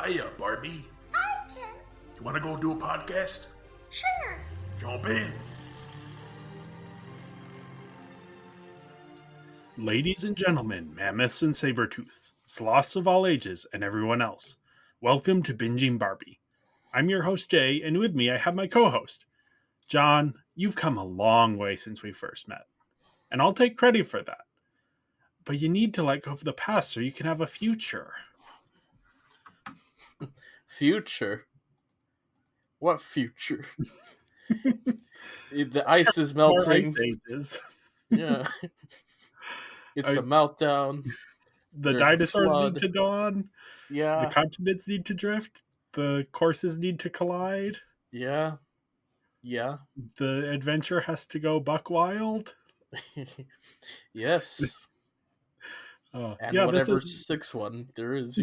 Hiya, Barbie. Hi, Ken. You want to go do a podcast? Sure. Jump in. Ladies and gentlemen, mammoths and saber-tooths, sloths of all ages, and everyone else, welcome to Binging Barbie. I'm your host, Jay, and with me I have my co-host. John, you've come a long way since we first met, and I'll take credit for that. But you need to let go of the past so you can have a future. Future? What future? The ice is melting. More ice ages. Yeah. It's the meltdown. The There's dinosaurs need to dawn. Yeah. The continents need to drift. The courses need to collide. Yeah. The adventure has to go buck wild. Yes. And yeah, whatever sixth one there is,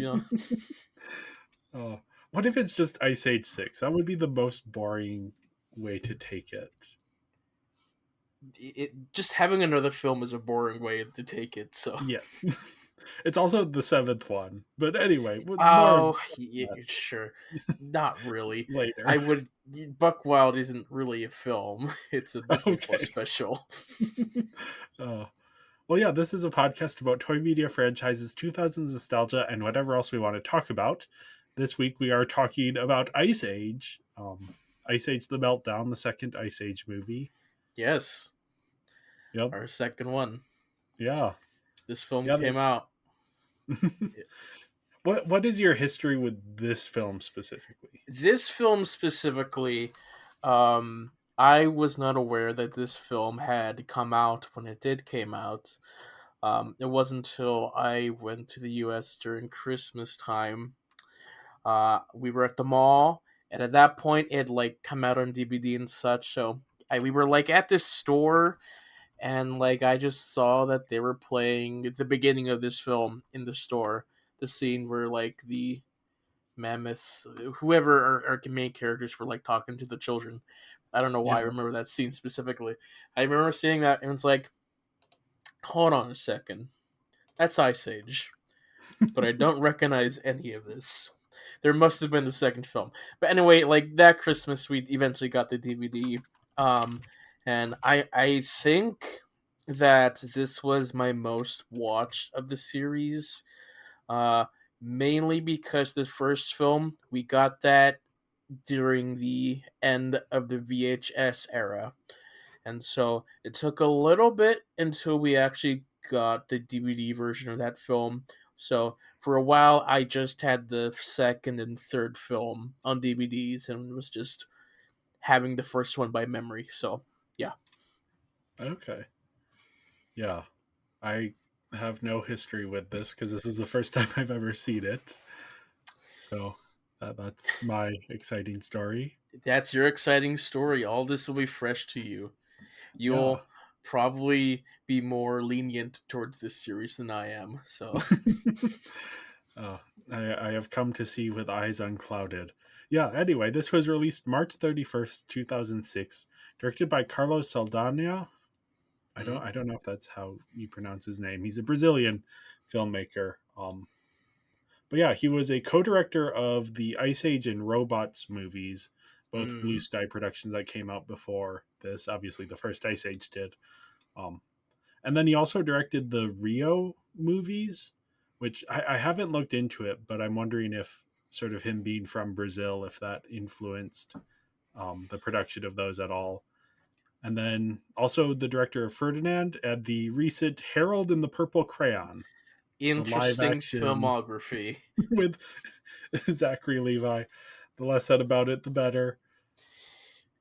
What if it's just Ice Age 6? That would be the most boring way to take it. Just having another film is a boring way to take it, so. Yes. It's also the seventh one. But anyway. Sure. Not really. Later. Buck Wild isn't really a film. It's a Disney Plus special. Well, yeah, this is a podcast about toy media franchises, 2000s nostalgia, and whatever else we want to talk about. This week we are talking about Ice Age. Ice Age the Meltdown, the second Ice Age movie. Yes. Yep. Our second one. Yeah. This film came out. What is your history with this film specifically? This film specifically, I was not aware that this film had come out when it did came out. It wasn't until I went to the US during Christmas time. We were at the mall, and at that point it had come out on DVD and such, so we were at this store, and I just saw that they were playing the beginning of this film in the store, the scene where the mammoths, whoever our main characters were talking to the children. I don't know why I remember that scene specifically. I remember seeing that and it's hold on a second, that's Ice Age, but I don't recognize any of this. There must have been the second film. But anyway, that Christmas, we eventually got the DVD. And I think that this was my most watched of the series. Mainly because the first film, we got that during the end of the VHS era. And so it took a little bit until we actually got the DVD version of that film. So for a while, I just had the second and third film on DVDs and was just having the first one by memory. So, yeah. Okay. Yeah. I have no history with this because this is the first time I've ever seen it. So that's my exciting story. That's your exciting story. All this will be fresh to you. You'll probably be more lenient towards this series than I am. So I have come to see with eyes unclouded. Yeah, anyway, this was released March 31st, 2006, directed by Carlos Saldanha. I don't know if that's how you pronounce his name. He's a Brazilian filmmaker. But yeah, he was a co-director of the Ice Age and Robots movies, both Blue Sky productions that came out before this. Obviously, the first Ice Age did. And then he also directed the Rio movies, which I haven't looked into it, but I'm wondering if sort of him being from Brazil, if that influenced the production of those at all. And then also the director of Ferdinand and the recent Harold and the Purple Crayon. Interesting filmography. With Zachary Levi. The less said about it, the better.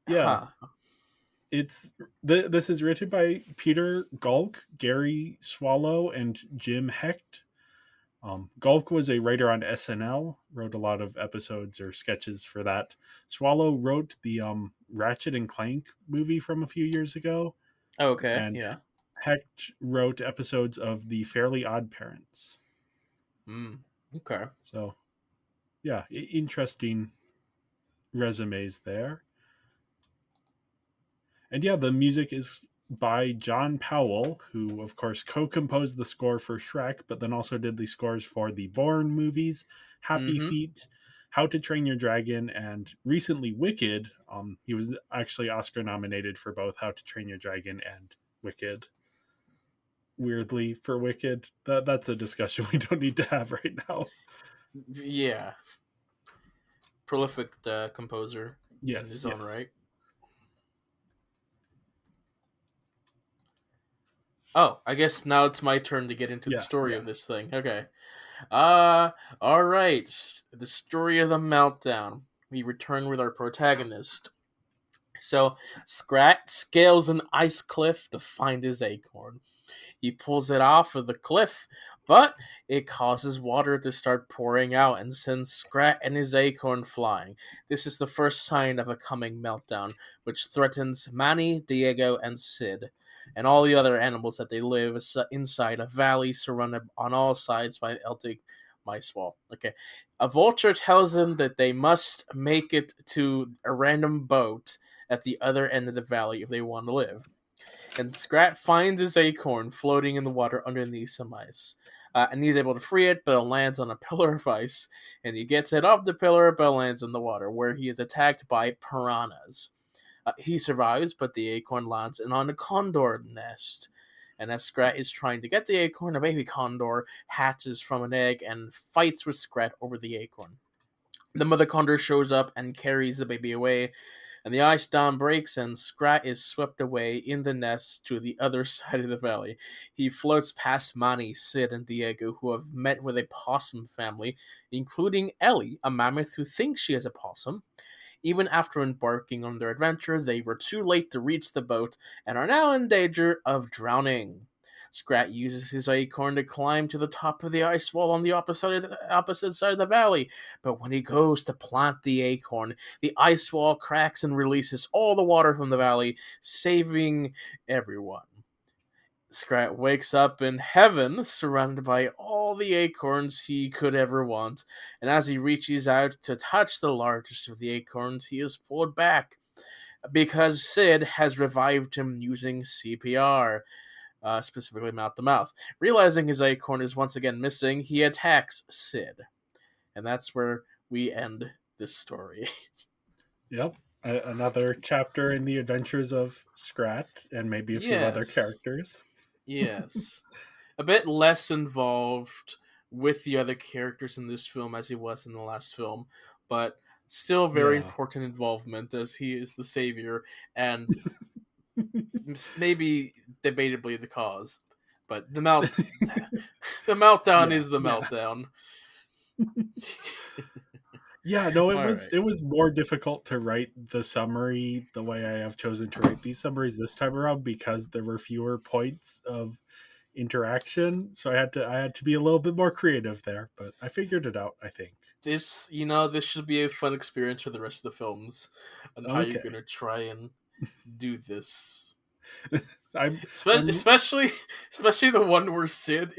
Yeah. This is written by Peter Gulk, Gary Swallow, and Jim Hecht. Gulk was a writer on SNL, wrote a lot of episodes or sketches for that. Swallow wrote the Ratchet and Clank movie from a few years ago. Okay, and yeah. Hecht wrote episodes of The Fairly Odd Parents. Okay. So, yeah, interesting resumes there. And yeah, the music is by John Powell, who, of course, co-composed the score for Shrek, but then also did the scores for the Bourne movies, Happy Feet, How to Train Your Dragon and recently Wicked. He was actually Oscar nominated for both How to Train Your Dragon and Wicked. Weirdly, for Wicked, that's a discussion we don't need to have right now. Yeah. Prolific composer in Yes, his own yes. right. Oh, I guess now it's my turn to get into the Yeah, story yeah. of this thing. Okay. All right. The story of the Meltdown. We return with our protagonist. So, Scrat scales an ice cliff to find his acorn. He pulls it off of the cliff, but it causes water to start pouring out and sends Scrat and his acorn flying. This is the first sign of a coming meltdown, which threatens Manny, Diego, and Sid, and all the other animals that they live inside a valley surrounded on all sides by an melting ice wall. Okay. A vulture tells them that they must make it to a random boat at the other end of the valley if they want to live. And Scrat finds his acorn floating in the water underneath some ice. And he's able to free it, but it lands on a pillar of ice. And he gets it off the pillar, but it lands in the water, where he is attacked by piranhas. He survives, but the acorn lands on a condor nest. And as Scrat is trying to get the acorn, a baby condor hatches from an egg and fights with Scrat over the acorn. The mother condor shows up and carries the baby away, and the ice dam breaks and Scrat is swept away in the nest to the other side of the valley. He floats past Manny, Sid, and Diego, who have met with a possum family, including Ellie, a mammoth who thinks she is a possum. Even after embarking on their adventure, they were too late to reach the boat and are now in danger of drowning. Scrat uses his acorn to climb to the top of the ice wall on the opposite side of the valley, but when he goes to plant the acorn, the ice wall cracks and releases all the water from the valley, saving everyone. Scrat wakes up in heaven, surrounded by all the acorns he could ever want, and as he reaches out to touch the largest of the acorns, he is pulled back because Sid has revived him using CPR. Specifically mouth to mouth. Realizing his acorn is once again missing, he attacks Sid. And that's where we end this story. Yep. Another chapter in the adventures of Scrat and maybe a few other Yes. characters. Yes. A bit less involved with the other characters in this film as he was in the last film, but still very Yeah. important involvement as he is the savior and maybe debatably the cause. But the meltdown Yeah, is the yeah. meltdown. Yeah, no, All right. it was more difficult to write the summary the way I have chosen to write these summaries this time around because there were fewer points of interaction. So I had to be a little bit more creative there, but I figured it out, I think. This should be a fun experience for the rest of the films on how you're Okay. gonna try and do this. I'm Especially the one where Scrat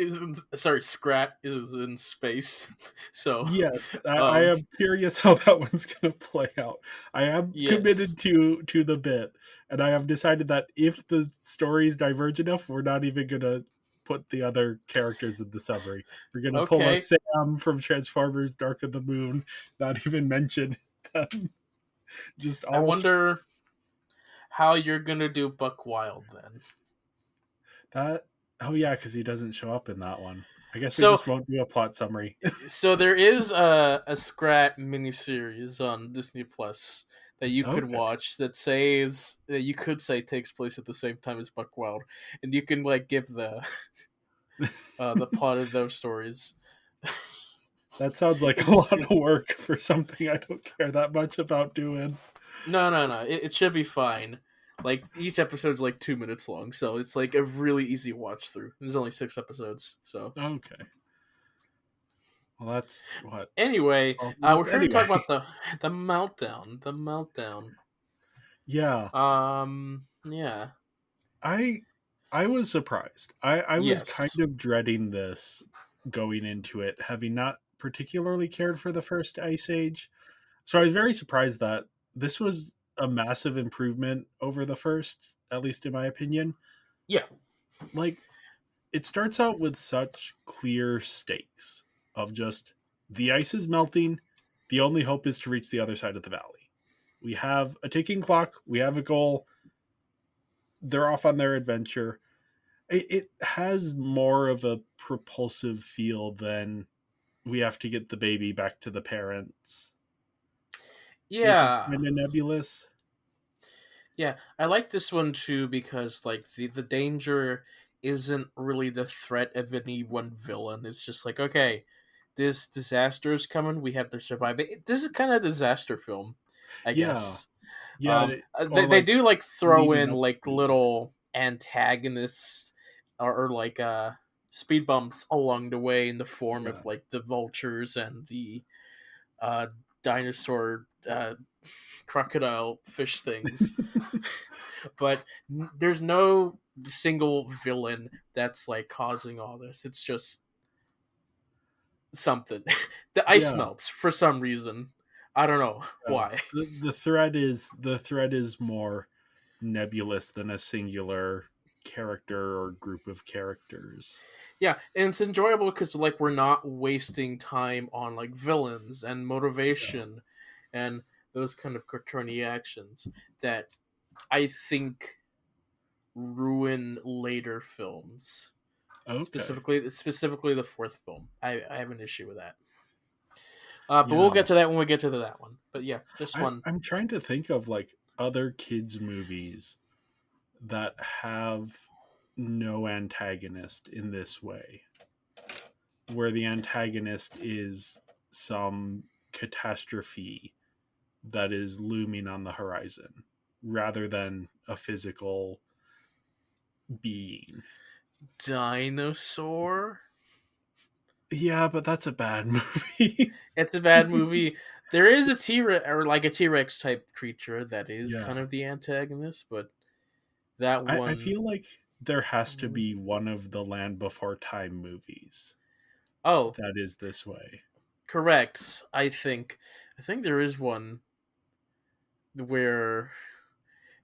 is in space. So, Yes, I um, am curious how that one's going to play out. I am yes, committed to the bit, and I have decided that if the stories diverge enough, we're not even going to put the other characters in the summary. We're going to pull a okay. Sam from Transformers: Dark of the Moon, not even mention them. Just I all wonder how you're gonna do Buck Wild then. that. Oh yeah, because he doesn't show up in that one. I guess we So, just won't do a plot summary. there is a Scrat miniseries on Disney Plus that you could Okay. watch that you could say takes place at the same time as Buckwild, and you can like give the plot of those stories. That sounds like a It's lot of work for something I don't care that much about doing. no. It should be fine. Like each episode's like 2 minutes long, so it's like a really easy watch through. There's only 6 episodes, so Okay. Well, that's what anyway, 12 we're minutes. here to Anyway, talk about the meltdown. The meltdown. yeah, Yeah. I I was surprised. I was kind Yes. of dreading this going into it, having not particularly cared for the first Ice Age. So I was very surprised that this was a massive improvement over the first, at least in my opinion. Yeah. Like it starts out with such clear stakes of just the ice is melting, The only hope is to reach the other side of the valley. We have a ticking clock. We have a goal. They're off on their adventure. It has more of a propulsive feel than we have to get the baby back to the parents, which is Yeah. kind of nebulous. Yeah, I like this one too because like the danger isn't really the threat of any one villain. It's just like, okay, this disaster is coming. We have to survive. This is kind of a disaster film, I Yeah, guess. yeah, They or they like do like throw leading in up like to it. little antagonists or like speed bumps along the way in the form Yeah, of like the vultures and the uh dinosaur crocodile fish things. But there's no single villain that's like causing all this. It's just something. The ice yeah. melts for some reason. I don't know why. The thread is more nebulous than a singular character or group of characters. Yeah, and it's enjoyable because like we're not wasting time on like villains and Yeah. motivation and those kind of cartoony actions that I think ruin later films. Okay. Specifically the fourth film. I have an issue with that. But we'll Yeah. get to that when we get to that one. But yeah, this one. I'm trying to think of like other kids movies that have no antagonist in this way, where the antagonist is some catastrophe that is looming on the horizon rather than a physical being. Dinosaur. Yeah, but that's a bad movie. It's a bad movie. There is a T-Rex or like a T-Rex type creature that is Yeah. kind of the antagonist, but that I one. feel like there has to be one of the Land Before Time movies Oh, that is this way. correct. I think there is one where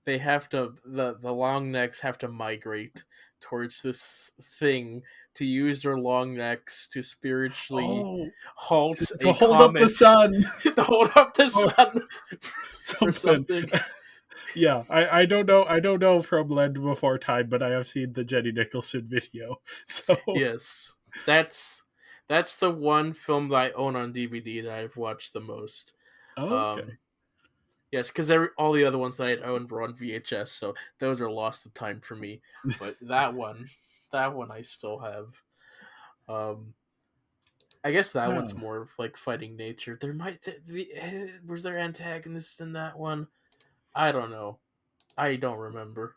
they have to the long necks have to migrate towards this thing to use their long necks to spiritually Oh, halt to a hold up the comet sun to hold up the or sun or something. something. Yeah, I don't know. I don't know from Land Before Time, but I have seen the Jenny Nicholson video. So, Yes, that's that's the one film that I own on DVD that I've watched the most. oh, okay. Um, yes, because all the other ones that I owned were on VHS, so those are lost to time for me. But that one I still have. Um, I guess that Yeah. one's more of like fighting nature. There might was there antagonists in that one? I don't know. I don't remember.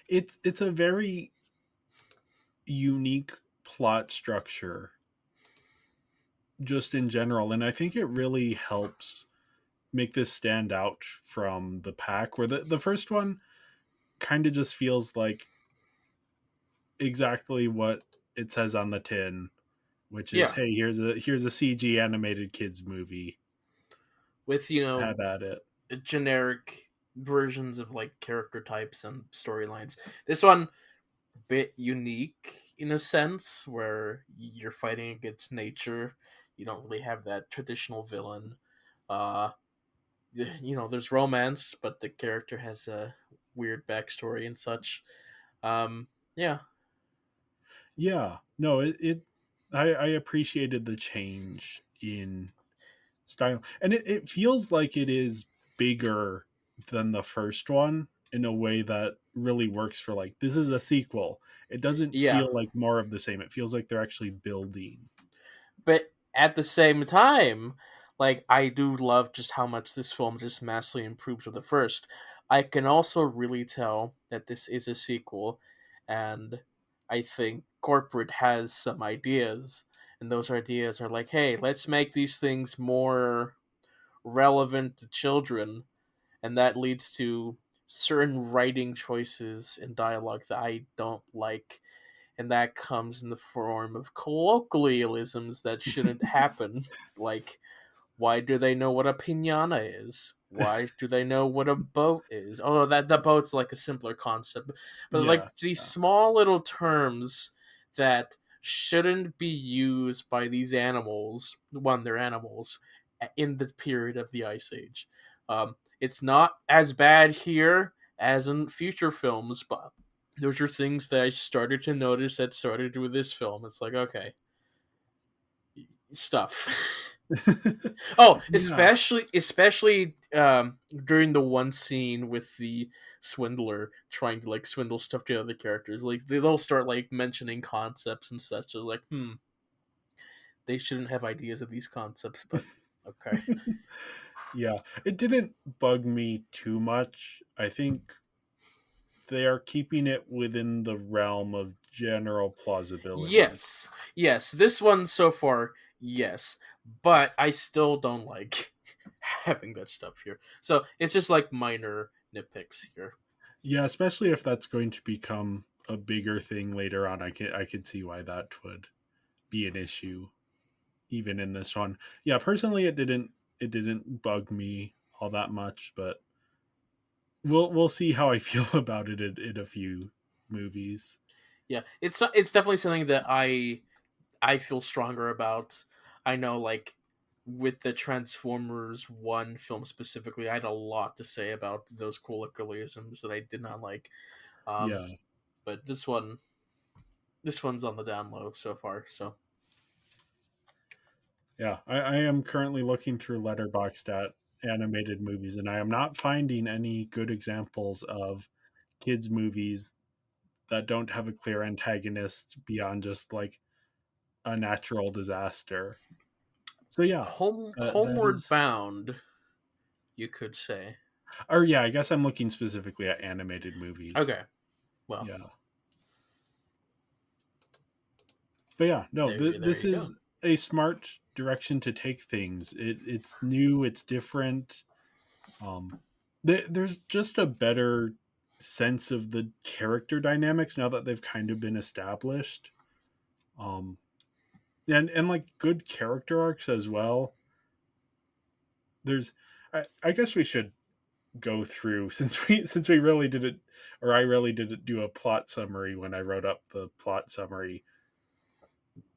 It's a very unique plot structure just in general, and I think it really helps make this stand out from the pack, where the first one kind of just feels like exactly what it says on the tin, which is, Yeah, hey, here's a CG animated kids movie. with Have at it. generic versions of like character types and storylines. This one bit unique in a sense where you're fighting against nature. You don't really have that traditional villain. Uh, there's romance, but the character has a weird backstory and such. Yeah, Yeah, no, I appreciated the change in style, and it feels like it is bigger than the first one in a way that really works for, like, this is a sequel. It doesn't yeah, feel like more of the same. It feels like they're actually building. but at the same time, like I do love just how much this film just massively improves with the first. I can also really tell that this is a sequel, and I think corporate has some ideas, and those ideas are like, hey, let's make these things more relevant to children, and that leads to certain writing choices and dialogue that I don't like, and that comes in the form of colloquialisms that shouldn't happen. Like, why do they know what a pinata is? Why do they know what a boat is? Although that the boat's like a simpler concept, but Yeah, like these yeah. small little terms that shouldn't be used by these animals when they're animals, in the period of the Ice Age. It's not as bad here as in future films, but those are things that I started to notice that started with this film. It's like, okay, stuff. Oh, Yeah. especially during the one scene with the swindler trying to like swindle stuff to other characters. Like they'll start like mentioning concepts and such. So like, they shouldn't have ideas of these concepts, but okay. Yeah, it didn't bug me too much. I think they are keeping it within the realm of general plausibility. Yes. This one so far, yes, but I still don't like having that stuff here. So it's just like minor nitpicks here. Yeah, especially if that's going to become a bigger thing later on. I can see why that would be an issue even in this one. Yeah, personally it didn't bug me all that much, but we'll see how I feel about it in a few movies. Yeah, it's definitely something that I feel stronger about. I know, like, with the Transformers 1 film specifically, I had a lot to say about those colloquialisms that I did not like. Um, Yeah. but this one's on the down low so far. So Yeah, I am currently looking through Letterboxd at animated movies, and I am not finding any good examples of kids' movies that don't have a clear antagonist beyond just like a natural disaster. So yeah, that Homeward is. Bound, you could say. Or yeah, I guess I'm looking specifically at animated movies. Okay, well, Yeah, but yeah, no, there this you go. is a smart direction to take things. It's new, it's different. There's just a better sense of the character dynamics now that they've kind of been established. Um, and like good character arcs as well. There's, I guess we should go through since we really didn't, or I really didn't do a plot summary when I wrote up the plot summary.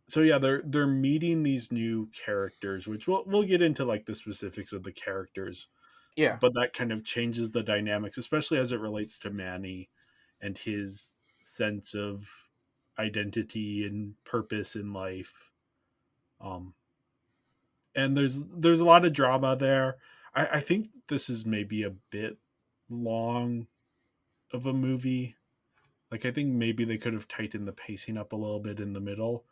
So yeah, they're meeting these new characters, which we'll get into like the specifics of the characters, Yeah. but that kind of changes the dynamics, especially as it relates to Manny and his sense of identity and purpose in life. Um, and there's a lot of drama there. I think this is maybe a bit long of a movie. Like I think maybe they could have tightened the pacing up a little bit in the middle,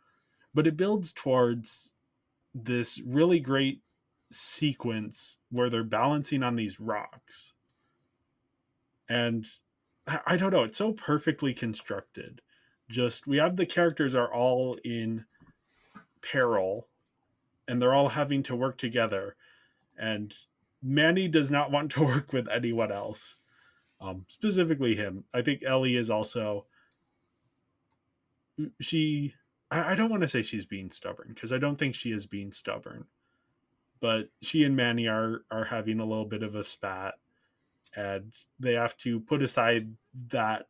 but it builds towards this really great sequence where they're balancing on these rocks. And I don't know, it's so perfectly constructed. Just we have the characters are all in peril and they're all having to work together. And Manny does not want to work with anyone else, specifically him. I think Ellie is also she. I don't want to say she's being stubborn because I don't think she is being stubborn, but she and Manny are having a little bit of a spat, and they have to put aside that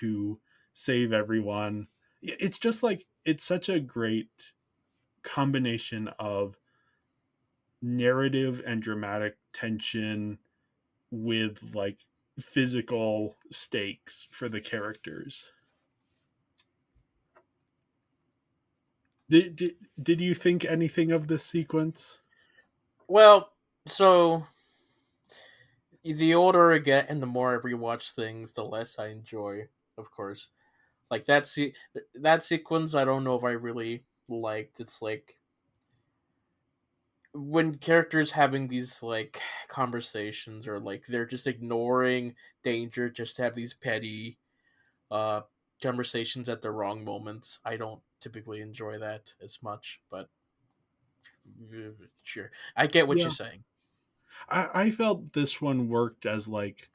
to save everyone. It's just like it's such a great combination of narrative and dramatic tension with like physical stakes for the characters. Did you think anything of this sequence? Well, so the older I get and the more I rewatch things, the less I enjoy, of course. Like that sequence, I don't know if I really liked. It's like when characters having these like conversations or like they're just ignoring danger just to have these petty uh conversations at the wrong moments. I don't typically enjoy that as much, but sure. I get what you're Yeah, saying. I felt this one worked as like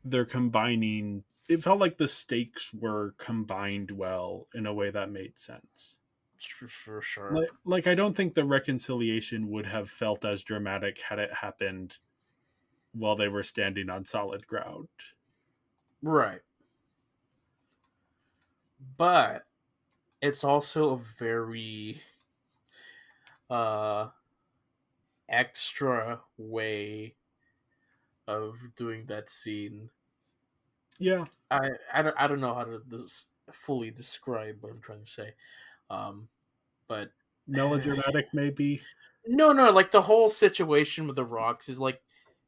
they're combining. It felt like the stakes were combined well in a way that made sense. For sure. Like I don't think the reconciliation would have felt as dramatic had it happened while they were standing on solid ground. Right. But it's also a very uh extra way of doing that scene. Yeah, I don't know how to fully describe what I'm trying to say. But melodramatic maybe. no, like the whole situation with the rocks is like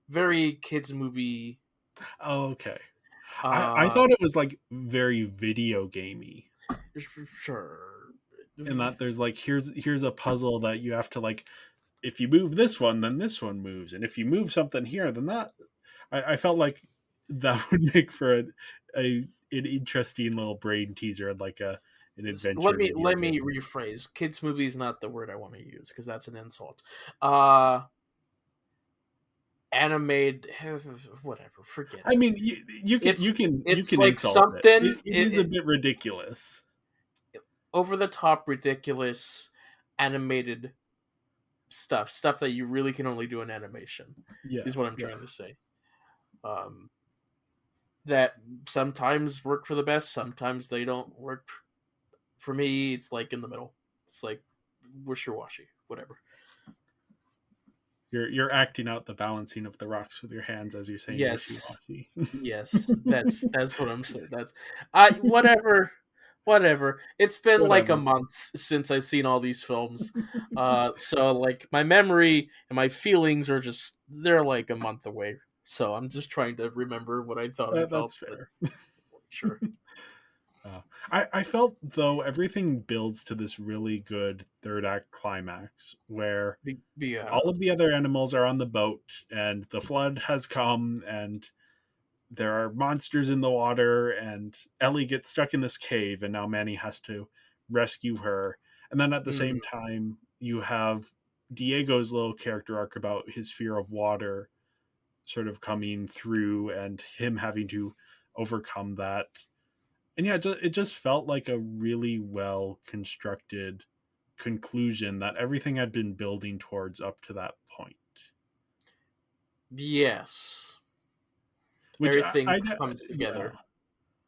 very kids movie. Oh, okay. I Uh, thought it was like very video gamey, sure. in that there's like here's a puzzle that you have to like, if you move this one, then this one moves, and if you move something here, then that. I felt like that would make for an interesting little brain teaser and like an adventure video Let me game. rephrase. Kids movie is not the word I want to use because that's an insult. Uh, animated, whatever. Forget I it. mean, you It's can like insult it. something It is a bit ridiculous. over the top, ridiculous, animated stuff that you really can only do in animation. Yeah, Is what I'm yeah. trying to say. That sometimes work for the best, sometimes they don't work. For me, it's like in the middle. It's like wishy-washy, whatever. You're acting out the balancing of the rocks with your hands as you're saying Yes, wishy-washy. yes, that's what I'm saying. That's I whatever. It's been like a Whatever. month since I've seen all these films, so like my memory and my feelings are just they're like a month away. So I'm just trying to remember what I thought I felt, That's but fair. sure. I felt though everything builds to this really good third act climax where Yeah. all of the other animals are on the boat and the flood has come and there are monsters in the water and Ellie gets stuck in this cave and now Manny has to rescue her. And then at the Mm, same time you have Diego's little character arc about his fear of water sort of coming through and him having to overcome that. And yeah, it just felt like a really well constructed conclusion that everything had been building towards up to that point. yes. Which Everything comes yeah, together.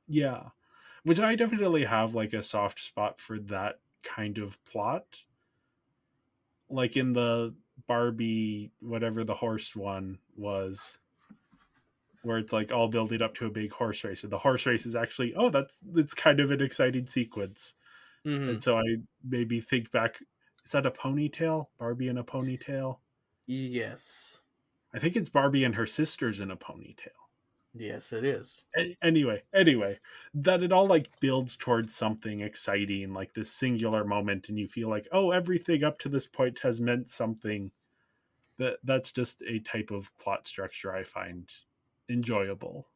yeah, which I definitely have like a soft spot for that kind of plot. Like in the Barbie, whatever the horse one was, where it's like all building up to a big horse race, and the horse race is actually, oh, that's kind of an exciting sequence. Hmm. And so I maybe think back, is that a ponytail? Barbie in a ponytail? Yes. I think it's Barbie and her sisters in a ponytail. Yes, it is. Anyway, that it all like builds towards something exciting, like this singular moment, and you feel like, oh, everything up to this point has meant something. That's just a type of plot structure I find enjoyable.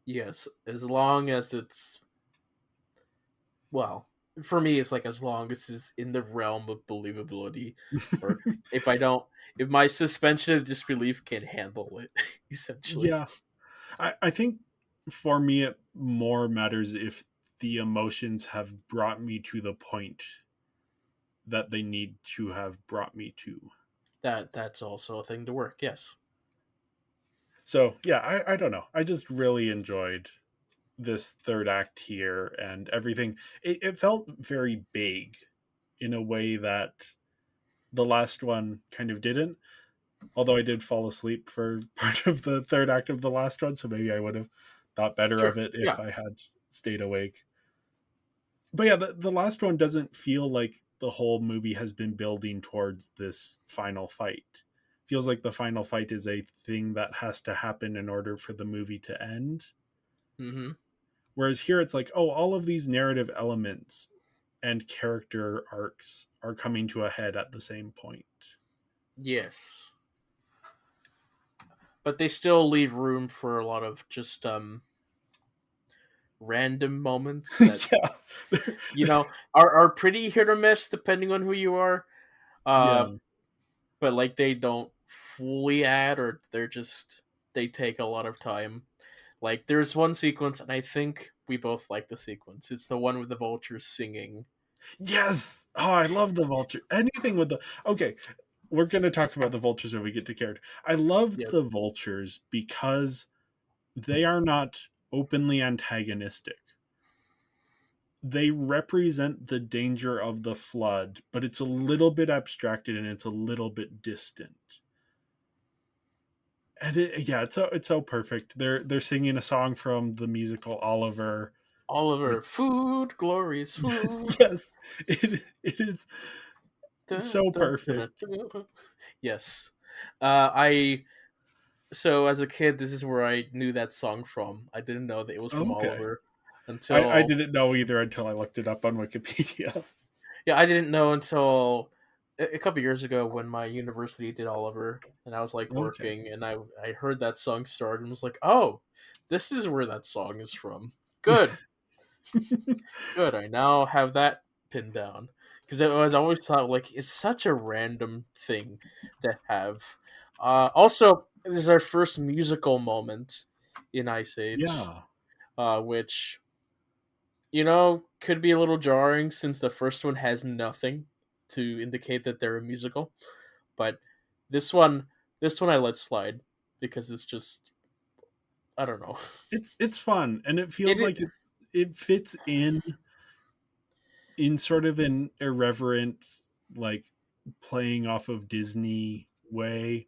Yes, as long as it's well, for me, it's like as long as it's in the realm of believability, or if I don't, if my suspension of disbelief can handle it, essentially. Yeah, I think for me it more matters if the emotions have brought me to the point that they need to have brought me to. That's also a thing to work. Yes. So yeah, I don't know. I just really enjoyed this third act here and everything. It felt very big in a way that the last one kind of didn't. Although I did fall asleep for part of the third act of the last one, so maybe I would have thought better of Sure. it Yeah. if I had stayed awake. But yeah, the last one doesn't feel like the whole movie has been building towards this final fight. Feels like the final fight is a thing that has to happen in order for the movie to end. Mm-hmm. Whereas here it's like, oh, all of these narrative elements and character arcs are coming to a head at the same point. Yes. But they still leave room for a lot of just random moments that Yeah. are pretty hit or miss depending on who you are. Yeah. But like they don't fully add, or they take a lot of time. Like there's one sequence, and I think we both like the sequence. It's the one with the vultures singing. Yes. Oh, I love the vulture. Anything with the okay. We're gonna talk about the vultures when we get to character. I love the Yes. vultures because they are not openly antagonistic. they represent the danger of the flood, but it's a little bit abstracted and it's a little bit distant. And yeah, it's so perfect. They're singing a song from the musical Oliver. Oliver, food, glorious food. Yes, it is so perfect. Yes. I so as a kid, this is where I knew that song from. I didn't know that it was from Okay, Oliver I until didn't know either until I looked it up on Wikipedia. yeah, I didn't know until a couple years ago when my university did Oliver, and I was like Okay. working, and I heard that song start and was like, oh, this is where that song is from. Good, good. I now have that pinned down because I was always thought like it's such a random thing to have. Also, this is our first musical moment in Ice Age, Yeah, which could be a little jarring since the first one has nothing to indicate that they're a musical. But this one, this one I let slide because it's just I don't know. it's fun and it feels It like it fits in sort of an irreverent, like, playing off of Disney way,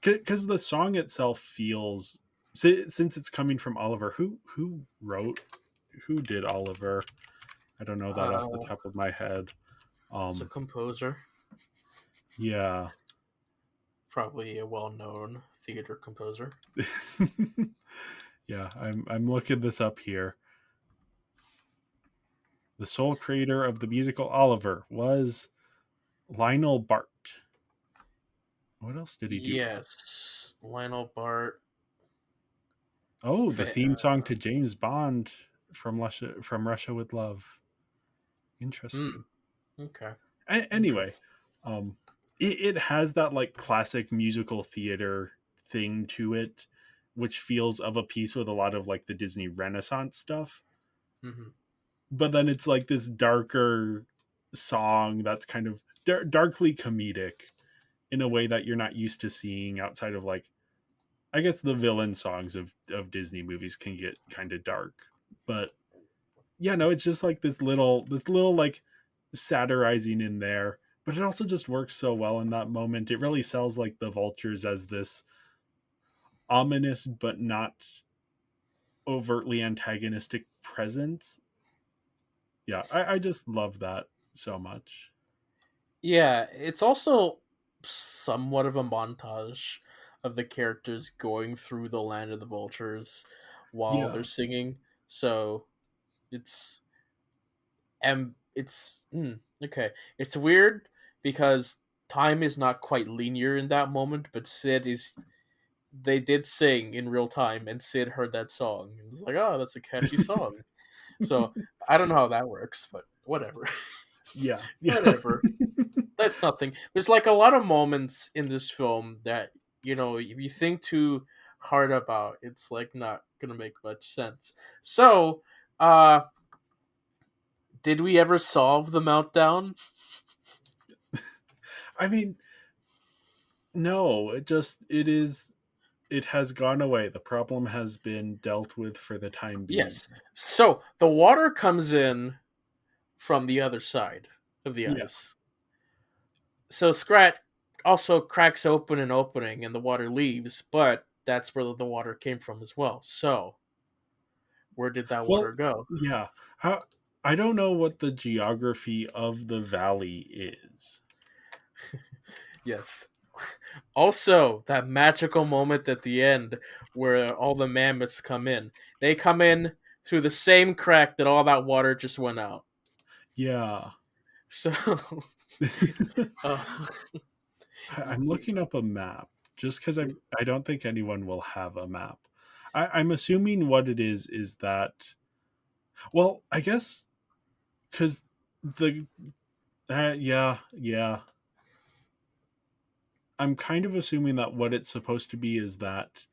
because the song itself feels, since it's coming from Oliver, who did Oliver. I don't know that off the uh, top of my head. it's a um composer, yeah. probably a well-known theater composer. Yeah, I'm looking this up here. The sole creator of the musical Oliver was Lionel Bart. What else did he do? Yes, Lionel Bart. Oh, the Fa- theme song to James Bond from Russia with Love. hmm, Interesting. okay, okay. Anyway, um, it has that, like, classic musical theater thing to it, which feels of a piece with a lot of, like, the Disney Renaissance stuff. Hmm. But then it's like this darker song that's kind of darkly comedic in a way that you're not used to seeing outside of, like, I guess the villain songs of Disney movies can get kind of dark. But yeah, no, it's just like this little like satirizing in there, but it also just works so well in that moment. It really sells, like, the vultures as this ominous but not overtly antagonistic presence. Yeah, I just love that so much. Yeah, it's also somewhat of a montage of the characters going through the land of the vultures while they're Yeah. singing. So it's okay. It's weird because time is not quite linear in that moment, but Sid is. They did sing in real time, and Sid heard that song. And it's like, oh, that's a catchy song. So I don't know how that works, but whatever. Yeah. Yeah. Whatever. That's nothing. There's like a lot of moments in this film that if you think too hard about, it's like not gonna make much sense. So, uh, did we ever solve the meltdown? I mean, no, it has gone away. The problem has been dealt with for the time being. Yes. So the water comes in from the other side of the Yeah. ice. So Scrat also cracks open an opening and the water leaves, but that's where the water came from as well. So where did that water Well, go? yeah. How I don't know what the geography of the valley is. Yes. Also, that magical moment at the end where all the mammoths come in. They come in through the same crack that all that water just went out. Yeah. So, uh, I'm looking up a map just because I don't think anyone will have a map. I'm assuming what it is that, well, I guess because the yeah, I'm kind of assuming that what it's supposed to be is that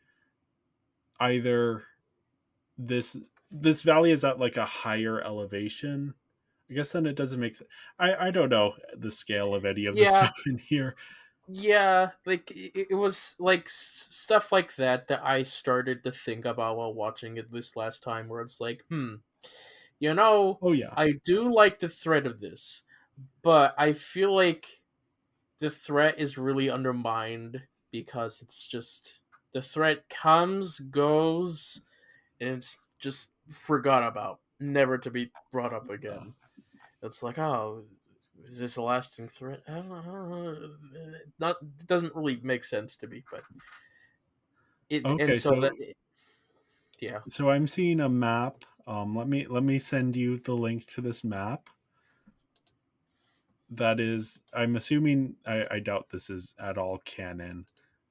either this valley is at, like, a higher elevation. I guess then it doesn't make sense. I don't know the scale of any of the yeah, stuff in here. yeah, like it was like stuff like that that I started to think about while watching it this last time, where it's like, Oh yeah. I do like the threat of this, but I feel like the threat is really undermined because it's just the threat comes, goes, and it's just forgot about, never to be brought up again. It's like, oh, is this a lasting threat? I don't know. Not it doesn't really make sense to me, but it and Okay, so that yeah. so I'm seeing a map. Let me send you the link to this map. That is, I'm assuming, I doubt this is at all canon.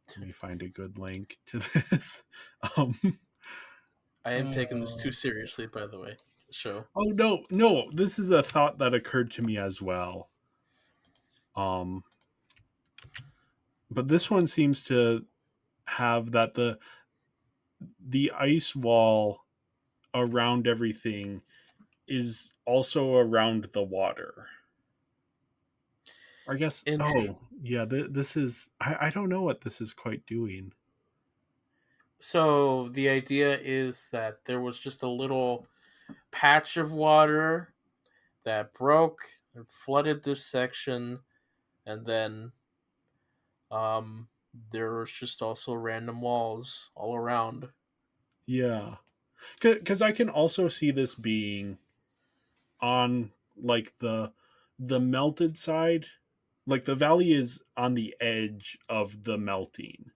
Let me find a good link to this. um I am taking this uh, too seriously, by the way. So oh no, no, this is a thought that occurred to me as well. um but this one seems to have that the ice wall around everything is also around the water. I guess. in Oh, yeah. This is. I don't know what this is quite doing. so the idea is that there was just a little patch of water that broke and flooded this section, and then um, there was just also random walls all around. Yeah, because I can also see this being on like the melted side. Like the valley is on the edge of the melting,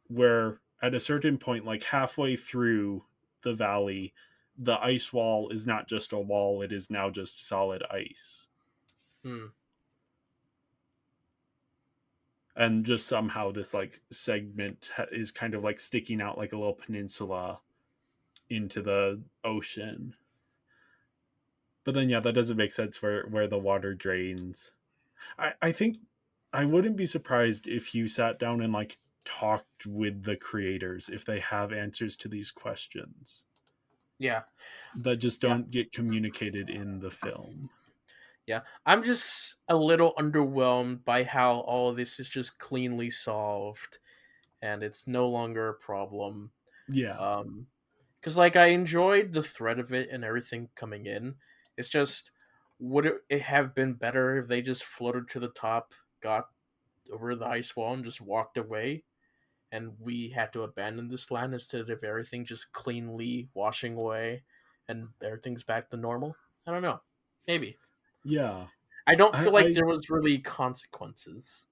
where at a certain point, like halfway through the valley, the ice wall is not just a wall; it is now just solid ice. Hmm. And just somehow this like segment is kind of like sticking out like a little peninsula into the ocean. But then yeah, that doesn't make sense where the water drains. I think I wouldn't be surprised if you sat down and like talked with the creators if they have answers to these questions Yeah, that just yeah, don't get communicated in the film. yeah. I'm just a little underwhelmed by how all of this is just cleanly solved, and it's no longer a problem. Yeah. Um, because like I enjoyed the threat of it and everything coming in. It's just would it have been better if they just floated to the top, got over the ice wall, and just walked away, and we had to abandon this land instead of everything just cleanly washing away, and everything's back to normal. I don't know. Maybe Yeah. I don't feel like I there was really consequences.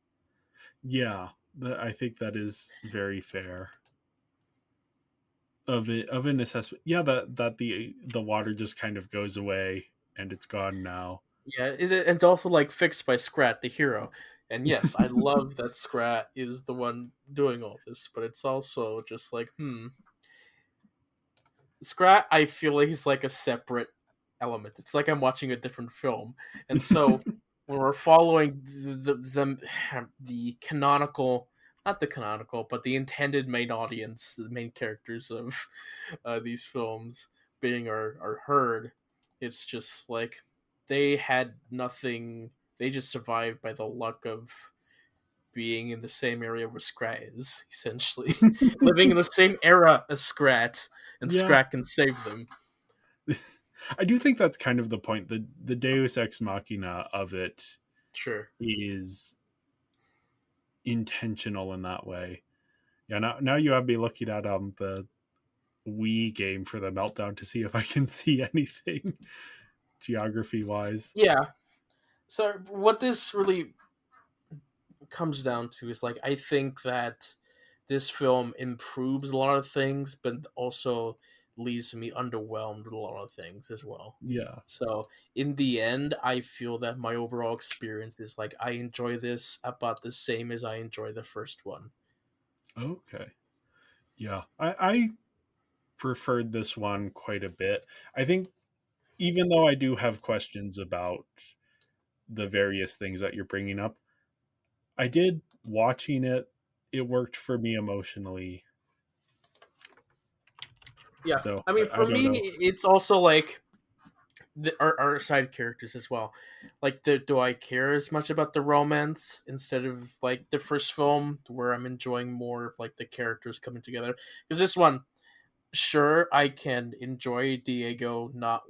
yeah, I think that is very fair of an assessment. Yeah, that the water just kind of goes away and it's gone now. Yeah, it's also like fixed by Scrat, the hero. And yes, I love that Scrat is the one doing all this, but it's also just like, Scrat, I feel like he's like a separate element. It's like I'm watching a different film. And so when we're following the canonical, not the canonical, but the intended main audience, the main characters of these films being our herd, it's just like they had nothing. They just survived by the luck of being in the same area where Scrat is, essentially. Living in the same era as Scrat, and Yeah. Scrat can save them. I do think that's kind of the point. The Deus ex machina of it Sure. is intentional in that way. Yeah, now you have me looking at the Wii game for the Meltdown to see if I can see anything geography wise. Yeah. So what this really comes down to is like I think that this film improves a lot of things, but also leaves me underwhelmed with a lot of things as well. Yeah. So in the end, I feel that my overall experience is like I enjoy this about the same as I enjoy the first one. Okay. Yeah. I preferred this one quite a bit. I think even though I do have questions about the various things that you're bringing up, I did watching it. It worked for me emotionally. Yeah, So I mean, I for don't me, know. it's also like our side characters as well. Like, do I care as much about the romance instead of like the first film, where I'm enjoying more of like the characters coming together? Because this one, sure, I can enjoy Diego not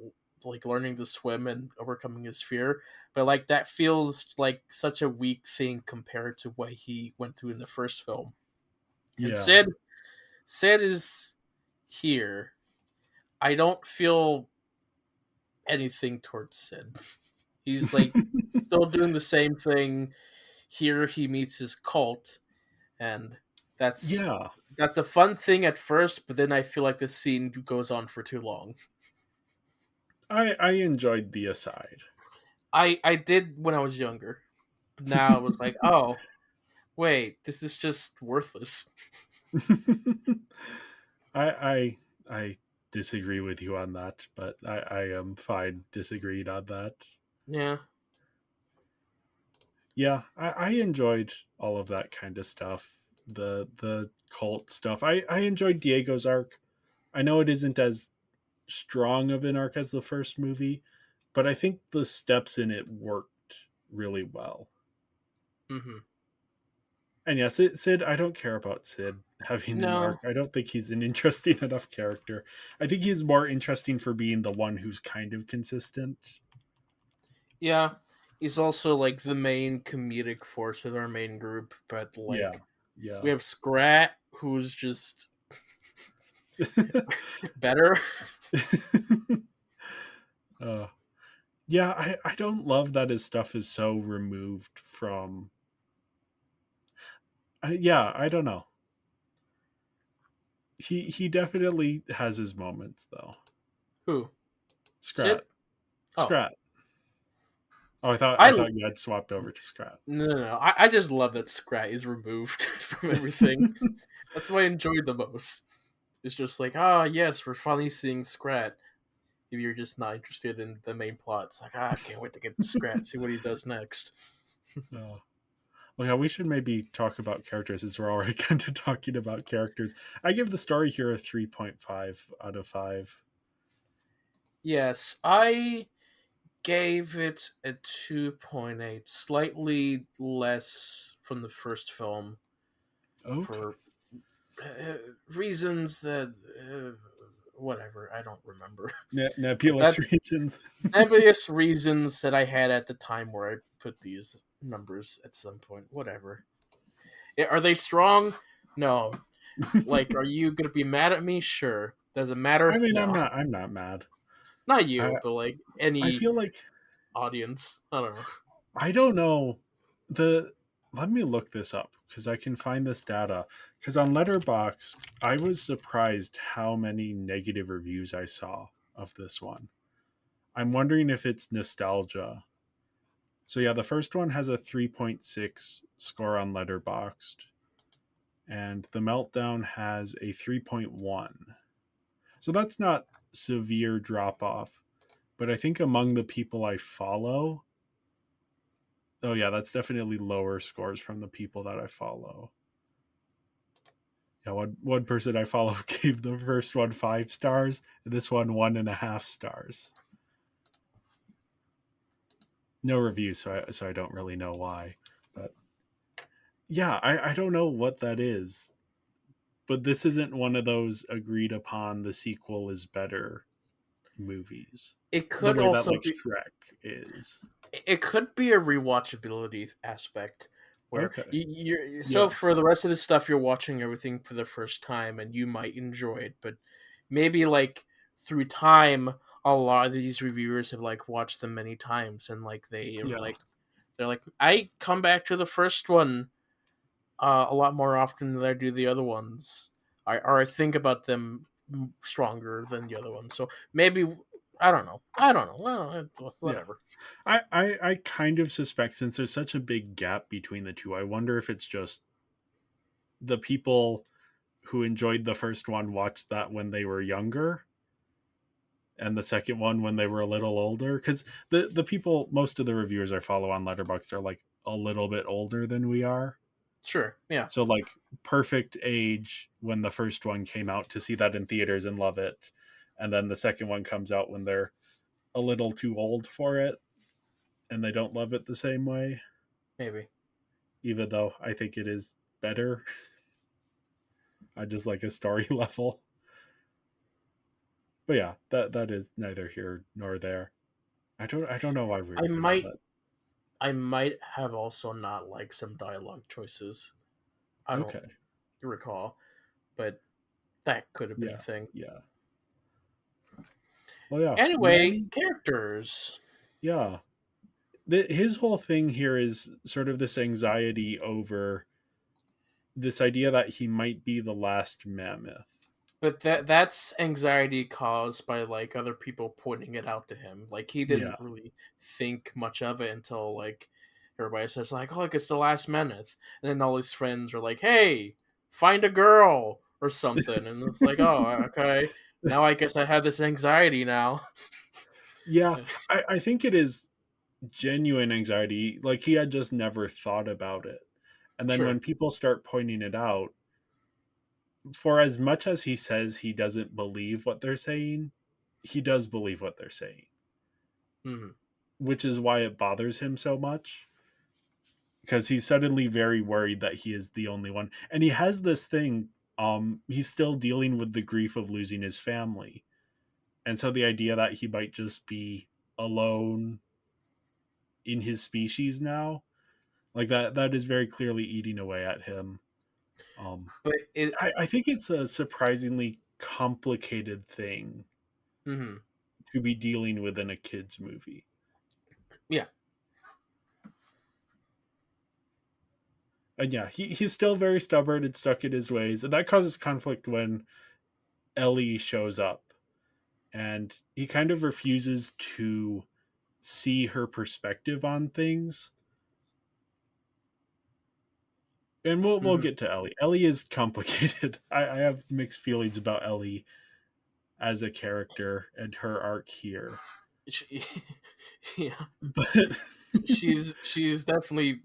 like learning to swim and overcoming his fear, but like that feels like such a weak thing compared to what he went through in the first film. And Yeah. Sid is here. I don't feel anything towards Sid. He's like still doing the same thing. Here he meets his cult, and that's Yeah. that's a fun thing at first, but then I feel like the scene goes on for too long. I enjoyed the aside. I did when I was younger, but now I was like, oh wait, this is just worthless. I I disagree with you on that, but I am fine disagreeing on that. Yeah, Yeah, I enjoyed all of that kind of stuff. The cult stuff. I enjoyed Diego's arc. I know it isn't as strong of an arc as the first movie, but I think the steps in it worked really well. mm-hmm. And yeah, Sid, I don't care about Sid having an No, arc. I don't think he's an interesting enough character. I think he's more interesting for being the one who's kind of consistent. yeah, he's also like the main comedic force of our main group, but Yeah, like yeah. we have Scrat, who's just better. uh, yeah, I don't love that his stuff is so removed from. Yeah, I don't know. He definitely has his moments though. Who? Sid? Scrat, Oh, Scrat. Oh, I I thought you had swapped over to Scrat. no. I just love that Scrat is removed from everything. That's what I enjoyed the most. It's just like, ah, yes, we're finally seeing Scrat. If you're just not interested in the main plot, it's like, I can't wait to get to Scrat, see what he does next. Oh. Well, yeah, we should maybe talk about characters since we're already kind of talking about characters. I give the story here a 3.5 out of 5. Yes, I gave it a 2.8, slightly less from the first film Okay. for reasons that whatever, I don't remember. But Nebulous that reasons. obvious reasons that I had at the time where I put these numbers at some point. Whatever. Are they strong? No. Like, are you gonna be mad at me? Sure. Does it I matter? mean, No. I'm not mad. Not I you, but like I any feel like audience. I don't know. I don't know the. Let me look this up because I can find this data. Because on Letterboxd, I was surprised how many negative reviews I saw of this one. I'm wondering if it's nostalgia. So yeah, the first one has a 3.6 score on Letterboxd, and the Meltdown has a 3.1. So that's not severe drop off, but I think among the people I follow, oh yeah, that's definitely lower scores from the people that I follow. Yeah, one person I follow gave the first one 5 stars, and this one 1.5 stars. No reviews, so I don't really know why. But yeah, I don't know what that is. But this isn't one of those agreed upon the sequel is better movies. It The could way that also like be. Shrek is. It could be a rewatchability aspect where Okay. you're so Yeah. for the rest of the stuff you're watching everything for the first time and you might enjoy it, but maybe like through time a lot of these reviewers have like watched them many times and like Yeah. they're like I come back to the first one a lot more often than I do the other ones. I think about them stronger than the other ones. So maybe I don't know. I don't know. Well, Yeah. whatever. I kind of suspect since there's such a big gap between the two, I wonder if it's just the people who enjoyed the first one watched that when they were younger and the second one when they were a little older. Because the people, most of the reviewers I follow on Letterboxd are like a little bit older than we are. Sure. Yeah. So like perfect age when the first one came out to see that in theaters and love it. And then the second one comes out when they're a little too old for it and they don't love it the same way, Maybe. even though I think it is better. I just like a story level. But yeah, that is neither here nor there. I don't know why we I were here, might but I might have also not liked some dialogue choices. I don't okay. recall, but that could have been a Yeah. thing. Yeah. Well, yeah. Anyway, Then characters. yeah, his whole thing here is sort of this anxiety over this idea that he might be the last mammoth. But that's anxiety caused by like other people pointing it out to him. Like he Yeah. didn't really think much of it until like everybody says like, "Look, it's the last mammoth," and then all his friends are like, "Hey, find a girl or something," and it's like, "Oh, okay, now I guess I have this anxiety now." Yeah, I think it is genuine anxiety. Like he had just never thought about it. And then Sure. when people start pointing it out, for as much as he says he doesn't believe what they're saying, he does believe what they're saying, Hmm. which is why it bothers him so much. Because he's suddenly very worried that he is the only one. And he has this thing, he's still dealing with the grief of losing his family. And so the idea that he might just be alone in his species now, like that is very clearly eating away at him. Um, But it. I think it's a surprisingly complicated thing Hmm. to be dealing with in a kids movie. Yeah. And yeah, he's still very stubborn and stuck in his ways, and that causes conflict when Ellie shows up, and he kind of refuses to see her perspective on things. And we'll Hmm. get to Ellie. Ellie is complicated. I have mixed feelings about Ellie as a character and her arc here. She, yeah. But She's definitely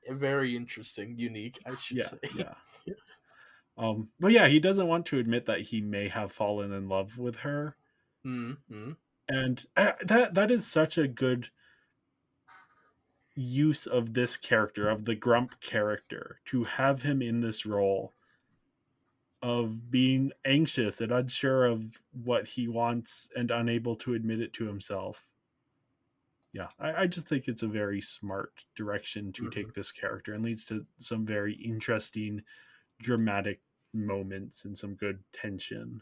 very interesting, unique, I should yeah, say. yeah. But yeah, he doesn't want to admit that he may have fallen in love with her, Mm-hmm. and that is such a good use of this character, of the Grump character, to have him in this role of being anxious and unsure of what he wants and unable to admit it to himself. Yeah, I just think it's a very smart direction to Mm-hmm. take this character and leads to some very interesting, dramatic moments and some good tension.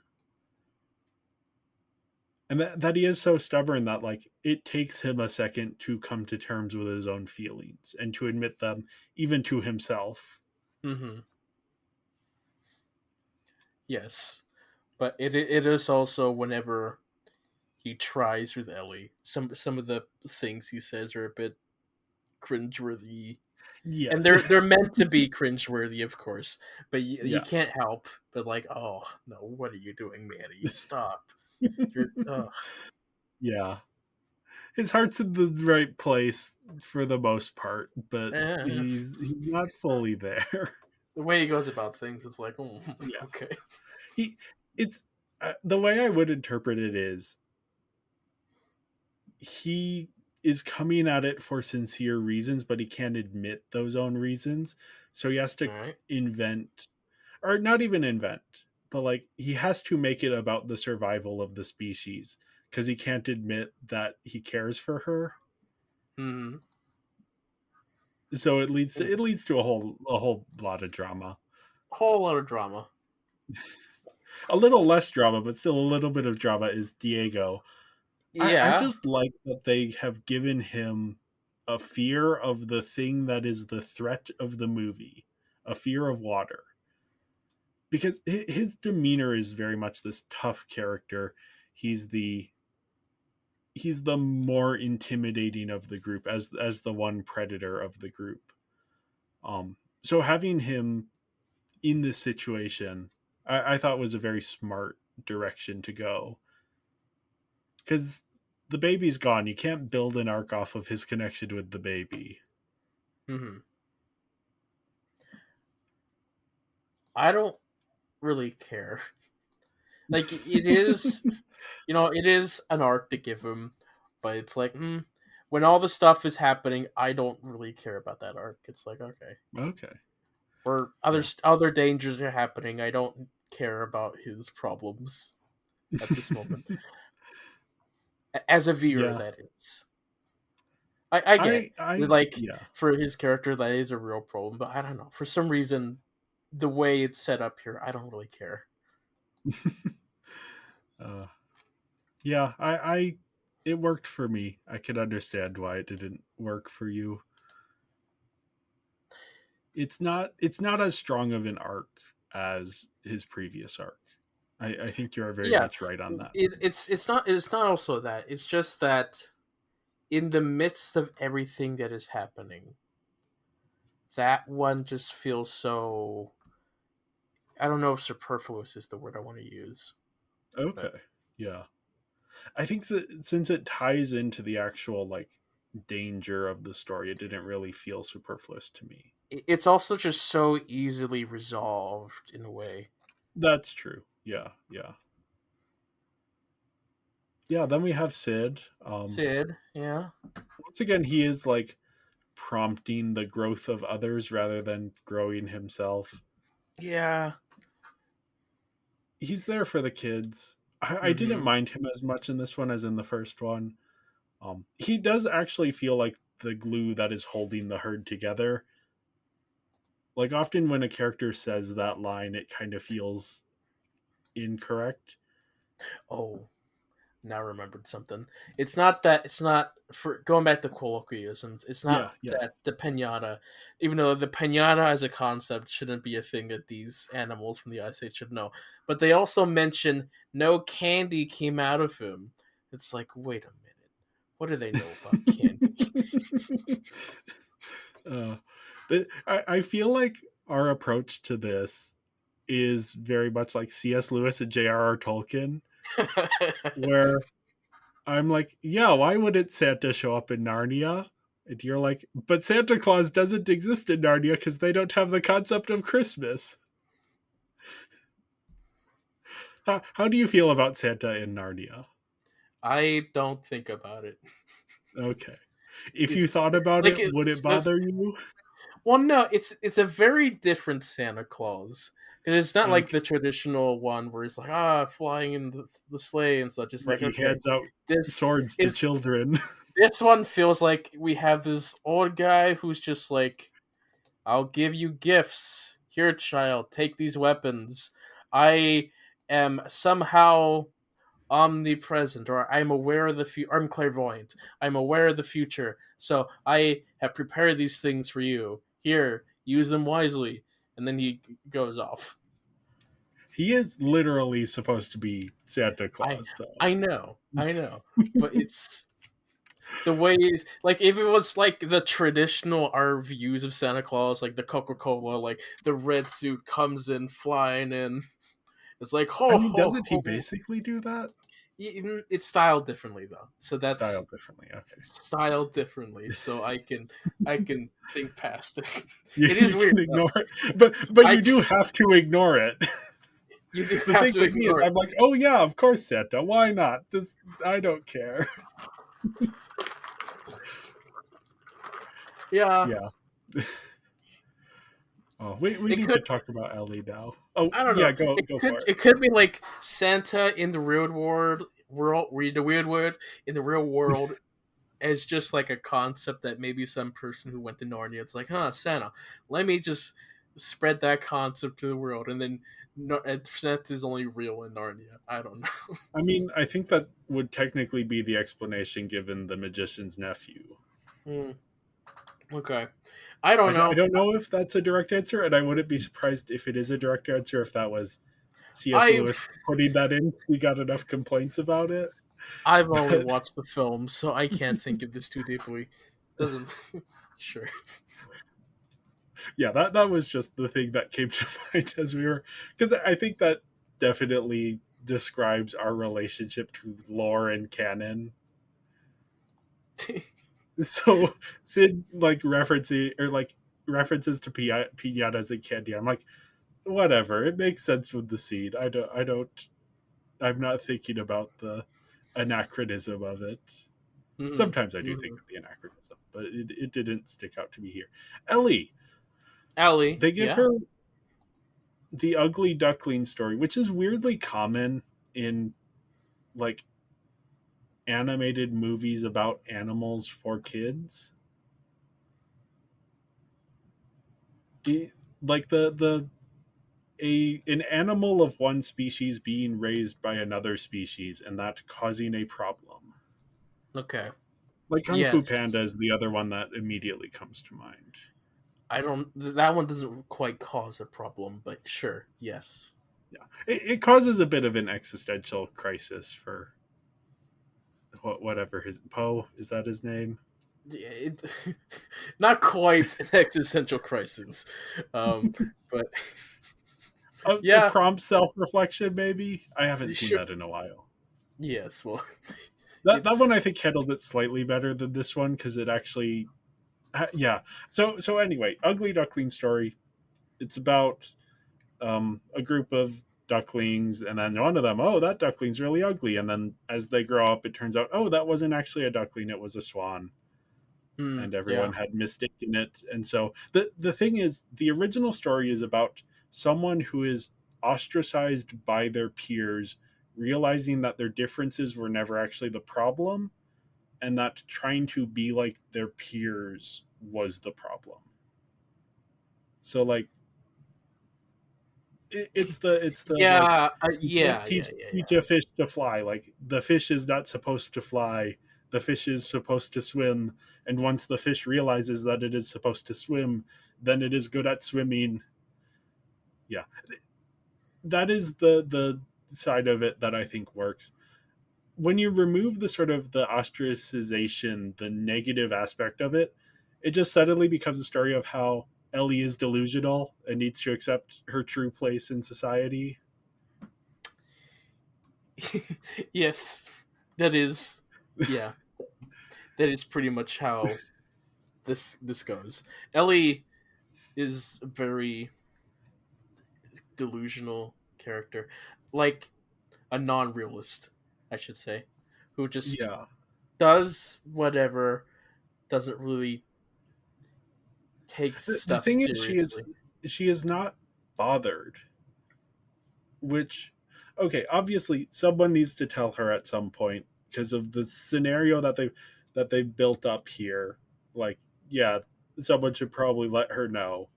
And that he is so stubborn that like it takes him a second to come to terms with his own feelings and to admit them even to himself. Mm-hmm. Yes, but it is also whenever he tries with Ellie, some of the things he says are a bit cringeworthy, and Yes. they're meant to be cringeworthy, of course. But you Yeah. can't help but like, oh no, what are you doing, Manny? Stop! You're Yeah. His heart's in the right place for the most part, but eh. he's not fully there. The way he goes about things, it's like, oh, Yeah. okay. He it's the way I would interpret it is he is coming at it for sincere reasons, but he can't admit those own reasons. So he has to All right. invent, or not even invent, but like he has to make it about the survival of the species because he can't admit that he cares for her. Mm-hmm. So it leads to a whole lot of drama. Whole lot of drama. A little less drama, but still a little bit of drama is Diego. I Yeah. just like that they have given him a fear of the thing that is the threat of the movie, a fear of water. Because his demeanor is very much this tough character. He's the he's the more intimidating of the group as the one predator of the group. So having him in this situation, I thought was a very smart direction to go. Because the baby's gone. You can't build an arc off of his connection with the baby. Mm-hmm. I don't really care. Like it is, it is an arc to give him, but it's like, when all the stuff is happening, I don't really care about that arc. It's like, okay, Okay. or Yeah. other dangers are happening. I don't care about his problems. at this moment. As a viewer, Yeah. that is. I get like Yeah. for his character that is a real problem, but I don't know. For some reason, the way it's set up here, I don't really care. uh, yeah, it worked for me. I could understand why it didn't work for you. It's not as strong of an arc as his previous arc. I think you are very Yeah, much right on that. it's not also that. It's just that in the midst of everything that is happening, that one just feels so. I don't know if superfluous is the word I want to use, Okay. but Yeah. I think since it ties into the actual like danger of the story, it didn't really feel superfluous to me. it's also just so easily resolved in a way. That's true. Yeah, yeah. Yeah, then we have Sid. Sid, yeah, Once again, he is like prompting the growth of others rather than growing himself. yeah. He's there for the kids. I didn't Mm-hmm. mind him as much in this one as in the first one. He does actually feel like the glue that is holding the herd together. Like often when a character says that line, it kind of feels incorrect. Oh, now I remembered something. It's not that. It's not for going back to colloquialisms. It's Yeah, not yeah. that the pinata, even though the pinata as a concept shouldn't be a thing that these animals from the Ice Age should know, but they also mention no candy came out of him. It's like, wait a minute, what do they know about candy? uh, I feel like our approach to this is very much like C.S. Lewis and J.R.R. Tolkien, where I'm like, yeah, why wouldn't Santa show up in Narnia? And you're like, but Santa Claus doesn't exist in Narnia because they don't have the concept of Christmas. How do you feel about Santa in Narnia? I don't think about it. Okay. If you It's thought about like it, would it bother you? well, no, it's a very different Santa Claus because it's not like Okay. the traditional one where he's like flying in the sleigh and such. It's Yeah, like he okay, hands out this swords to is children. this one feels like we have this old guy who's just like, I'll give you gifts. Here, child, take these weapons. I am somehow omnipresent, or I'm aware of the future. I'm clairvoyant. I'm aware of the future, so I have prepared these things for you. Here, use them wisely. And then he goes off. He is literally supposed to be Santa I Claus, though. I know, but it's the way like if it was like the traditional our views of Santa Claus, like the Coca-Cola, like the red suit comes in flying in. It's like I ho mean, ho doesn't he ho. basically do that? It's styled differently though, so that's Styled differently. Okay. styled differently. So I can think past it. You, It you is weird can though. ignore it, but I you do have to ignore it. you do The have thing to with me is, ignore it. I'm like, oh yeah, of course, Santa. Why not? This I don't care. Yeah, Yeah. Oh, we it need could. to talk about Ellie now. Oh I don't yeah, know. go for it. It could be like Santa in the real world, read the weird word in the real world as just like a concept that maybe some person who went to Narnia, it's like, Santa, let me just spread that concept to the world, and then Santa is only real in Narnia. I don't know. I mean, I think that would technically be the explanation given the magician's nephew. Hmm, okay, I don't I know. don't know if that's a direct answer, and I wouldn't be surprised if it is a direct answer if that was C.S. I Lewis putting that in. He got enough complaints about it. I've only But watched the film, so I can't think of this too deeply. Doesn't sure. yeah, that was just the thing that came to mind as we were, because I think that definitely describes our relationship to lore and canon. So Sid like referencing or like references to pinatas and candy. I'm like, whatever. It makes sense with the scene. I'm not thinking about the anachronism of it. Mhm, Sometimes I do think mhm. of the anachronism, but it didn't stick out to me here. Ellie, Ellie, they give yeah. her the ugly duckling story, which is weirdly common in like animated movies about animals for kids. Like the an animal of one species being raised by another species and that causing a problem. Okay. Like Kung Fu Yes. Panda is the other one that immediately comes to mind. I don't. That one doesn't quite cause a problem, but sure. Yes. Yeah, it causes a bit of an existential crisis for whatever his Poe, is that his name? It, not quite an existential crisis, but A yeah, prompt self reflection, maybe. I haven't seen sure. that in a while. Yes. Well, That it's one I think handles it slightly better than this one because it actually, yeah. So anyway, Ugly Duckling story. It's about a group of ducklings, and then one of them, oh, that duckling's really ugly, and then as they grow up, it turns out, oh, that wasn't actually a duckling; it was a swan, and yeah. everyone had mistaken it. And so the thing is, the original story is about someone who is ostracized by their peers, realizing that their differences were never actually the problem, and that trying to be like their peers was the problem. So like it's the like Yeah, you can't yeah, yeah, teach yeah, a fish to fly. Like the fish is not supposed to fly. The fish is supposed to swim. And once the fish realizes that it is supposed to swim, then it is good at swimming. Yeah, that is the side of it that I think works. When you remove the sort of the ostracization, the negative aspect of it, it just suddenly becomes a story of how Ellie is delusional and needs to accept her true place in society. yeah. Yes, that is. Yeah, that is pretty much how this goes. Ellie is a very delusional character, like a non-realist, I should say, who just Yeah. does whatever, doesn't really take The stuff thing is, seriously. she is not bothered. Which, okay, obviously, someone needs to tell her at some point because of the scenario that they've built up here. Like, yeah, someone should probably let her know.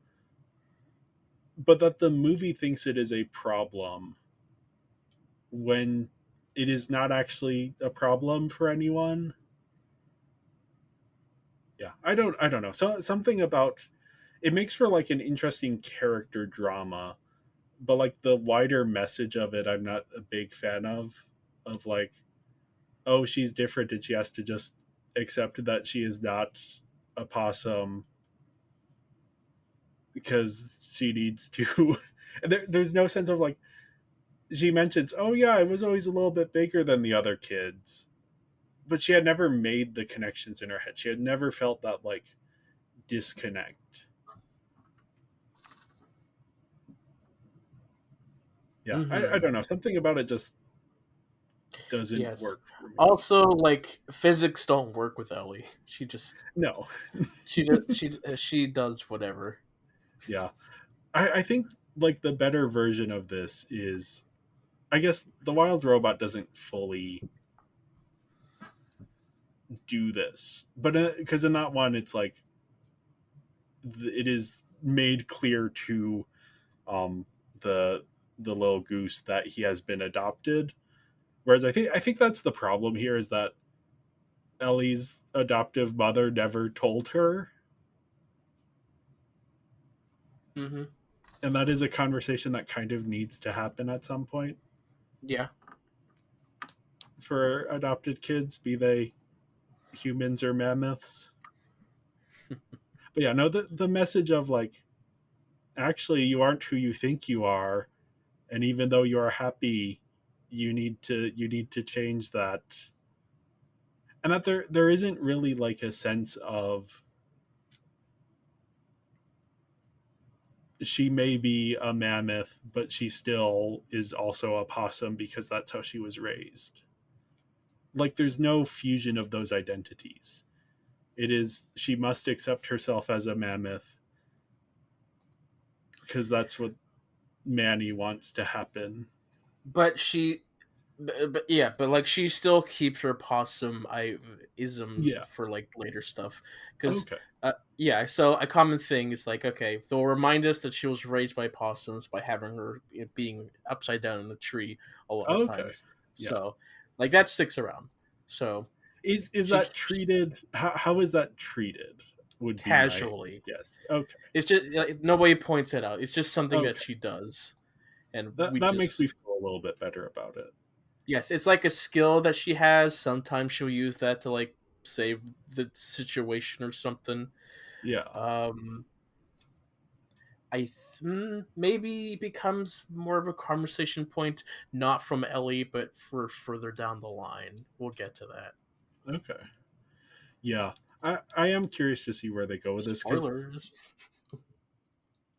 But that the movie thinks it is a problem when it is not actually a problem for anyone. Yeah, I don't know. So something about it makes for like an interesting character drama, but like the wider message of it I'm not a big fan of like, oh, she's different and she has to just accept that she is not a possum because she needs to. And there's no sense of like, she mentions, oh yeah, I was always a little bit bigger than the other kids, but she had never made the connections in her head. She had never felt that like disconnect. Yeah, I Hmm. don't know, something about it just doesn't Yes. work for me. Also, like physics don't work with Ellie. She just No. she does whatever. Yeah, I think like the better version of this is, I guess the wild robot doesn't fully do this, but because in that one it's like it is made clear to um the the little goose that he has been adopted, whereas I think that's the problem here, is that Ellie's adoptive mother never told her, Hmm. and that is a conversation that kind of needs to happen at some point Yeah. for adopted kids, be they humans or mammoths. But yeah, no, the message of like, actually you aren't who you think you are, and even though you are happy, you need to change that. And that there isn't really like a sense of, she may be a mammoth but she still is also a possum because that's how she was raised. Like there's no fusion of those identities. It is, she must accept herself as a mammoth because that's what Manny wants to happen. But she but like she still keeps her possum isms Yeah. for like later stuff because Okay. yeah. So a common thing is like, okay, they'll remind us that she was raised by possums by having her being upside down in a tree a lot of Okay. times. Yeah. So like that sticks around. So Is she that treated? How is that treated? Would be my casually. guess. Okay. It's just like, nobody points it out. It's just something that Okay. she does, and we That makes me just feel a little bit better about it. yes, it's like a skill that she has. Sometimes she'll use that to like save the situation or something. Yeah. Um, maybe it becomes more of a conversation point, not from Ellie, but for further down the line. We'll get to that. Okay. Yeah. I am curious to see where they go with this because Spoilers.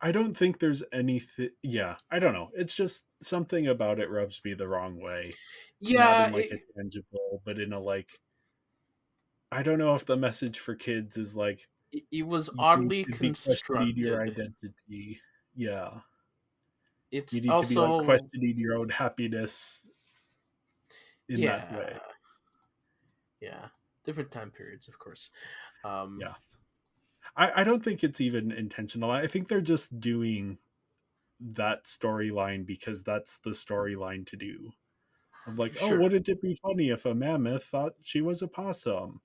I don't think there's anything. Yeah, I don't know. It's just something about it rubs me the wrong way. Not Yeah, in like a tangible, but in a like, I don't know if the message for kids is like, it was you need oddly to be questioning your constructed. identity. Yeah. You It's need to be like also questioning your own happiness in that yeah, way. yeah, different time periods, of course. Um, Yeah. I don't think it's even intentional. I think they're just doing that storyline because that's the storyline to do. Of like, oh, sure. wouldn't it be funny if a mammoth thought she was a possum?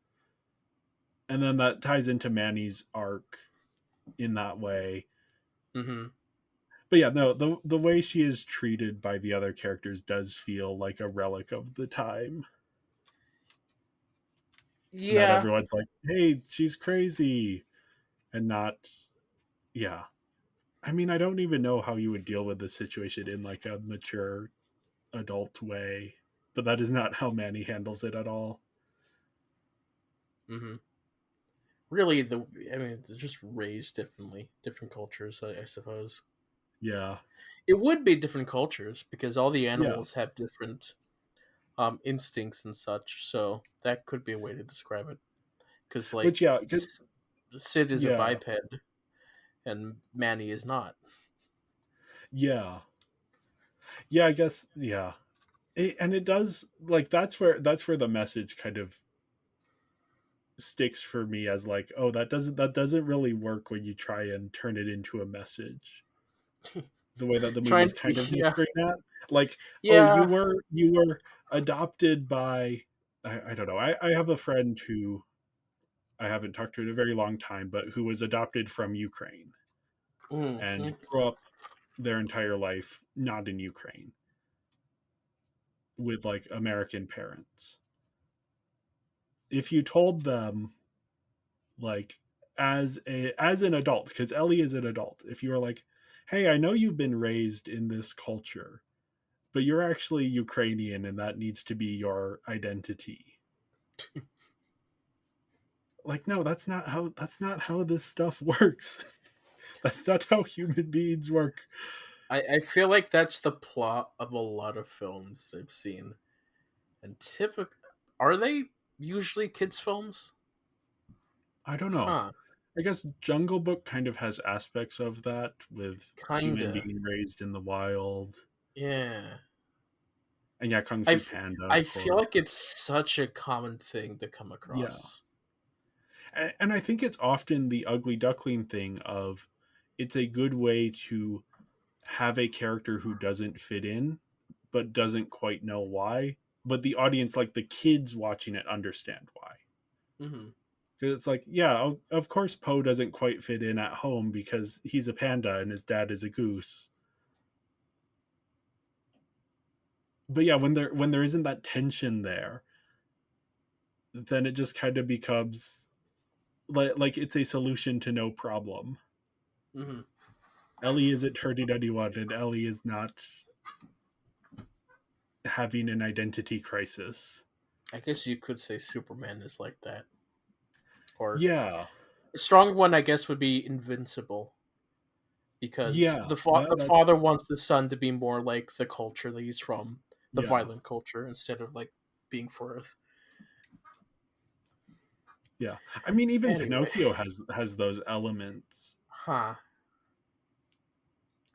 And then that ties into Manny's arc in that way. Mm-hmm. But yeah, no, the way she is treated by the other characters does feel like a relic of the time. And that Yeah. everyone's like, hey, she's crazy. And not, yeah. I mean, I don't even know how you would deal with this situation in like a mature adult way. But that is not how Manny handles it at all. Mm-hmm. Really, I mean, it's just raised differently, different cultures, I suppose. Yeah. It would be different cultures because all the Yeah. animals have different instincts and such. So that could be a way to describe it. Because Which, like yeah, Sid is a yeah. biped and Manny is not. Yeah. Yeah, I guess, yeah. And it does, like, that's where the message kind of sticks for me as like, oh, that doesn't really work when you try and turn it into a message the way that the movie Trying, is kind of yeah, gesturing at, like, oh, you yeah. were adopted by, I don't know, I have a friend who I haven't talked to in a very long time, but who was adopted from Ukraine and Mm-hmm. grew up their entire life not in Ukraine with like American parents. If you told them, like, as an adult, because Ellie is an adult, if you were like, hey, I know you've been raised in this culture, but you're actually Ukrainian and that needs to be your identity. Like, no, that's not how this stuff works. That's not how human beings work. I feel like that's the plot of a lot of films I've seen. And typically, are they usually kids' films? I don't know. Huh. I guess Jungle Book kind of has aspects of that with human Kinda. being raised in the wild. Yeah. And yeah, Kung I, Fu f- Panda, I of feel course. like it's such a common thing to come Yeah. across. And I think it's often the ugly duckling thing of, it's a good way to have a character who doesn't fit in, but doesn't quite know why. But the audience, like the kids watching it, understand why. Hmm. Because it's like, yeah, of course Poe doesn't quite fit in at home because he's a panda and his dad is a goose. But yeah, when there isn't that tension there, then it just kind of becomes like it's a solution to no problem. Hmm. Ellie isn't hurting anyone, and Ellie is not having an identity crisis. I guess you could say Superman is like that. Or Yeah, a strong one, I guess, would be Invincible. Because yeah, the that's father wants the son to be more like the culture that he's from, the yeah, violent culture, instead of like being for Earth. yeah. I mean, even Anyway, Pinocchio has those elements. huh?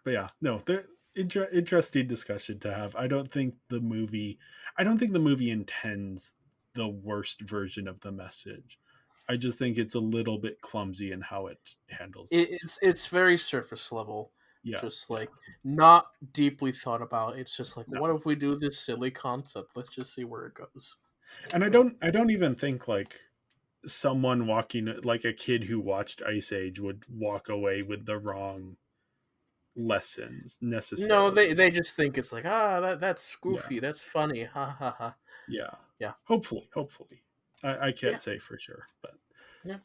But yeah, no, there Interesting discussion to have. I don't think the movie intends the worst version of the message. I just think it's a little bit clumsy in how it handles it. It's very surface level, Yeah, just yeah. like not deeply thought about. It's just like, No. what if we do this silly concept? Let's just see where it goes. And So I don't even think like someone walking like a kid who watched Ice Age would walk away with the wrong lessons no, necessarily. they just think it's like, that's Yeah. goofy, that's funny, ha ha ha. Yeah. Yeah, Hopefully. I yeah, can't say for sure, but yeah.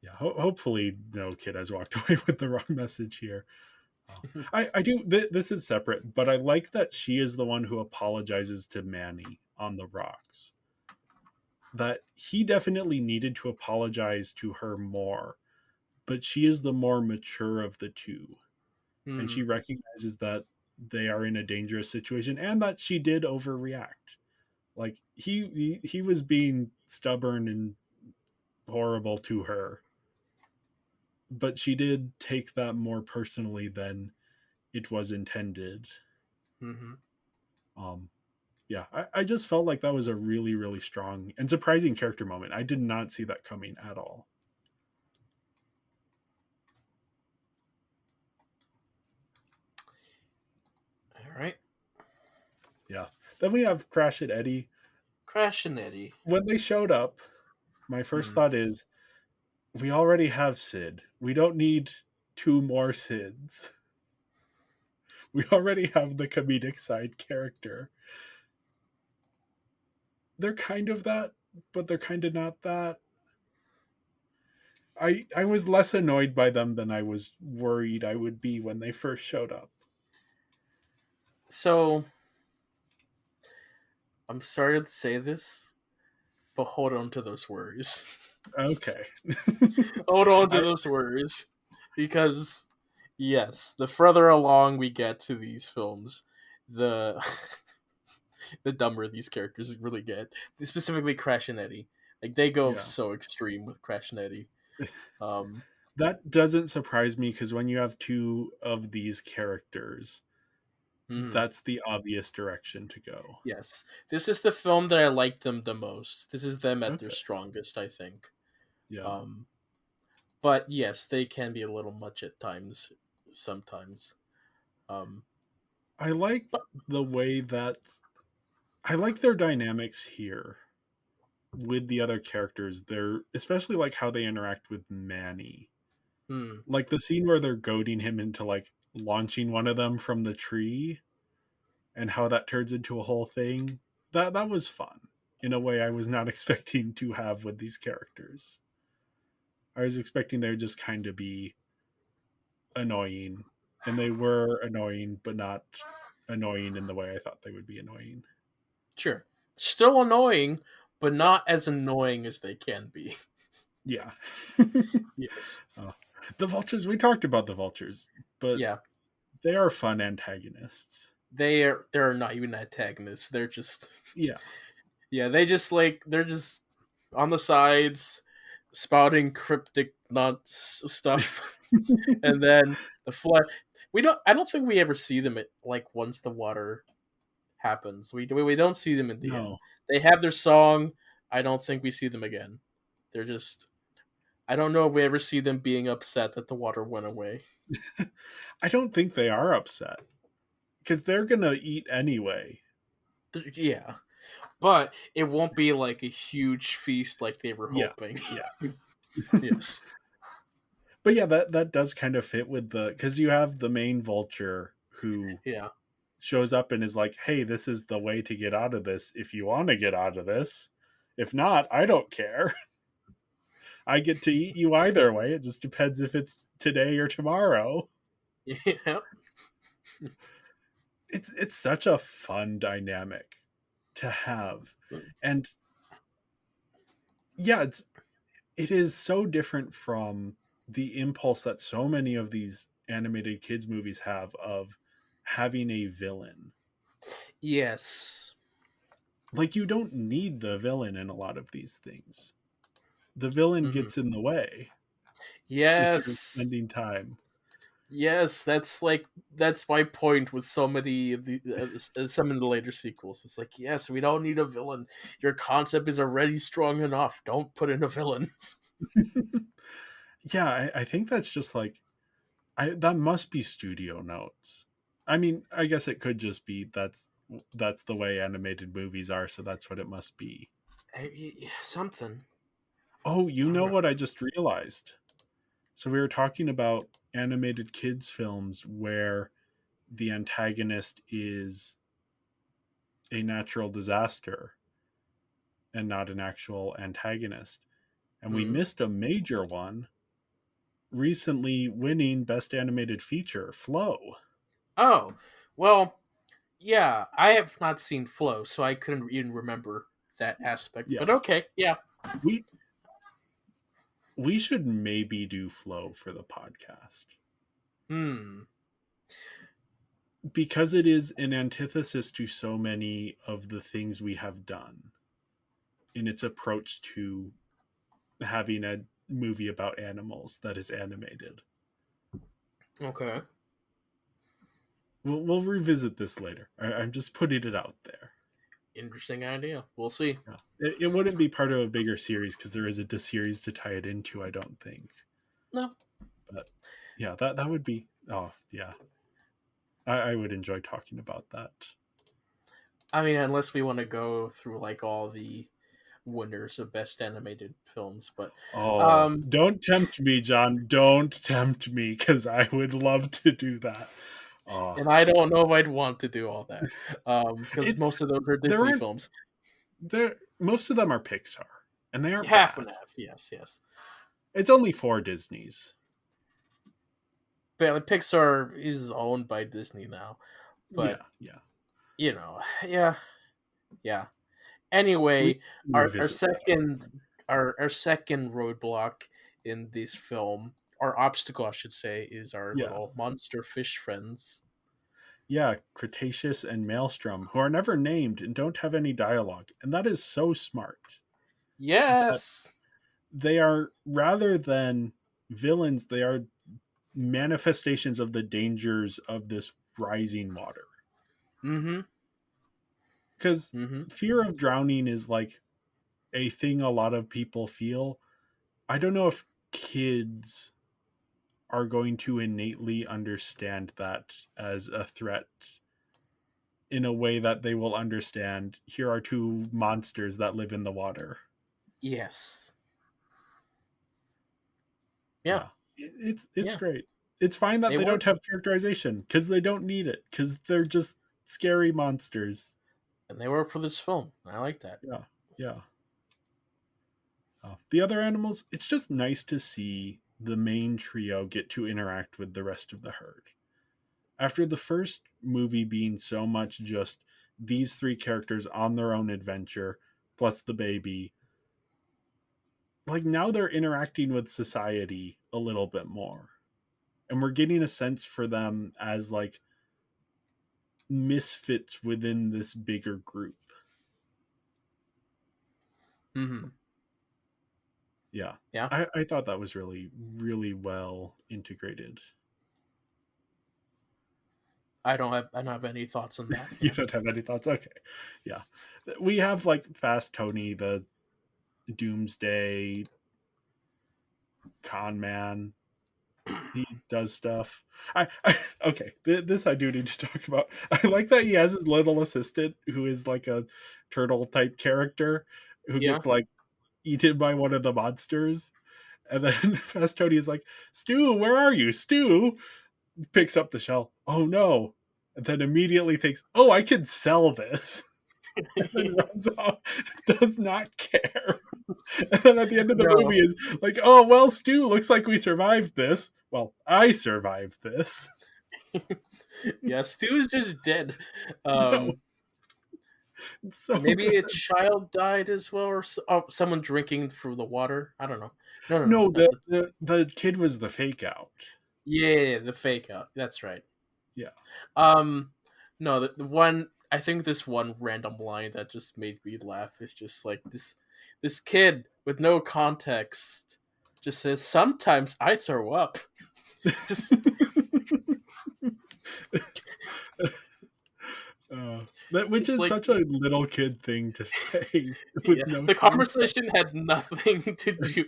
yeah, hopefully no kid has walked away with the wrong message here. I do. This is separate, but I like that she is the one who apologizes to Manny on the rocks. That he definitely needed to apologize to her more, but she is the more mature of the two, and Hmm. she recognizes that they are in a dangerous situation and that she did overreact. Like he was being stubborn and horrible to her, but she did take that more personally than it was intended. Hmm. Um, yeah, I just felt like that was a really, really strong and surprising character moment. I did not see that coming at all. All right, Yeah. Then we have Crash and Eddie. Crash and Eddie. When they showed up, my first Hmm. thought is we already have Sid. We don't need two more Sids. We already have the comedic side character. They're kind of that, but they're kind of not that. I was less annoyed by them than I was worried I would be when they first showed up. So I'm sorry to say this, but hold on to those worries. Okay. Hold on to I those worries, because yes, the further along we get to these films, the the dumber these characters really get. Specifically, Crash and Eddie, like they go yeah. so extreme with Crash and Eddie. Um, That doesn't surprise me because when you have two of these characters, mhm. that's the obvious direction to go. Yes, this is the film that I like them the most. This is them at their Okay. strongest, I think. Yeah. Um, but yes, they can be a little much at times, sometimes. Um, I like but the way that I like their dynamics here with the other characters. They're especially like how they interact with Manny. hmm, Like the scene where they're goading him into like launching one of them from the tree and how that turns into a whole thing. That was fun in a way I was not expecting to have with these characters. I was expecting they would just kind of be annoying, and they were annoying, but not annoying in the way I thought they would be annoying. sure, still annoying, but not as annoying as they can be. Yeah. Yes. Oh. The vultures, we talked about the vultures, but Yeah. they are fun antagonists. They're not even antagonists. They're just Yeah. yeah, they're just on the sides spouting cryptic nuts stuff. And then the flood, I don't think we ever see them at, like, once the water happens. We don't see them in the end. No. They have their song. I don't think we see them again. They're just I don't know if we ever see them being upset that the water went away. I don't think they are upset because they're going to eat anyway. Yeah. But it won't be like a huge feast like they were Yeah. hoping. Yeah. Yes. But yeah, that does kind of fit with the because you have the main vulture who Yeah. shows up and is like, "Hey, this is the way to get out of this. If you want to get out of this, if not, I don't care. I get to eat you either way. It just depends if it's today or tomorrow." Yeah. It's such a fun dynamic to have, and yeah, it is so different from the impulse that so many of these animated kids movies have of having a villain. Yes. Like you don't need the villain in a lot of these things. The villain Hmm. gets in the way if you're Yes. spending time. Yes, that's my point with so many of the some of the later sequels. It's like, yes, we don't need a villain. Your concept is already strong enough. Don't put in a villain. Yeah, I think that's just like that must be studio notes. I mean, I guess it could just be that's the way animated movies are, so that's what it must be. Something. Oh, you I don't know know. what I just realized? So we were talking about animated kids films where the antagonist is a natural disaster and not an actual antagonist. And we Mm. missed a major one recently winning Best Animated Feature, Flow. Oh, well, yeah. I have not seen Flow, so I couldn't even remember that aspect. Yeah. But okay, yeah. We we should maybe do Flow for the podcast Hmm. because it is an antithesis to so many of the things we have done in its approach to having a movie about animals that is animated. Okay. We'll revisit this later. I'm just putting it out there. Interesting idea. We'll see. Yeah. It wouldn't be part of a bigger series because there isn't a series to tie it into, I don't think. No. But yeah, that would be. Oh yeah, I would enjoy talking about that. I mean, unless we want to go through like all the winners of best animated films, but Oh, um don't tempt me, John. Don't tempt me because I would love to do that. Oh, and I don't know if I'd want to do all that. Because it most of those are there Disney aren't films. there. Most of them are Pixar, and they aren't Half and bad. half, yes, yes. It's only 4 Disney's. But like, Pixar is owned by Disney now. But Yeah, yeah. yeah, yeah. We Anyway, our revisit that. second our second roadblock in this film, our obstacle, I should say, is our Yeah, little monster fish friends. yeah. Cretaceous and Maelstrom, who are never named and don't have any dialogue, and that is so smart. That Yes. they are rather than villains, they are manifestations of the dangers of this rising water. Mm-hmm. Because Mm-hmm. fear of drowning is like a thing a lot of people feel. I don't know if kids are going to innately understand that as a threat in a way that they will understand here are two monsters that live in the water. Yes. Yeah. Yeah. It's Yeah. great. It's fine that They they work, don't have characterization because they don't need it because they're just scary monsters. and they work for this film. I like that. Yeah. Yeah. The other animals, it's just nice to see the main trio get to interact with the rest of the herd. After the first movie being so much just these three characters on their own adventure, plus the baby, like now they're interacting with society a little bit more. And we're getting a sense for them as like misfits within this bigger group. Mm-hmm. Yeah. Yeah. I thought that was really, really well integrated. I don't have any thoughts on that. You Yeah. don't have any thoughts? Okay. Yeah. We have like Fast Tony, the doomsday con man. He does stuff. Okay. This I do need to talk about. I like that he has his little assistant who is like a turtle type character who Yeah. gets like eaten by one of the monsters. And then Fast Tony is like, Stu, where are you? Stu picks up the shell. Oh no. And then immediately thinks, oh, I can sell this. And then runs off, does not care. And then at the end of the No. movie is like, oh, well, Stu, looks like we survived this. Well, I survived this. Yeah. Stu is just dead. No, Um. it's so Maybe a good. child died as well, or someone drinking from the water. I don't know. No, no, no. No, No. the kid was the fake out. Yeah, the fake out. That's right. Yeah. Um, no, the one, I think this one random line that just made me laugh is just like this kid with no context just says, "Sometimes I throw up." Just Which Just is like, such a little kid thing to say yeah, with no the context. conversation had nothing to do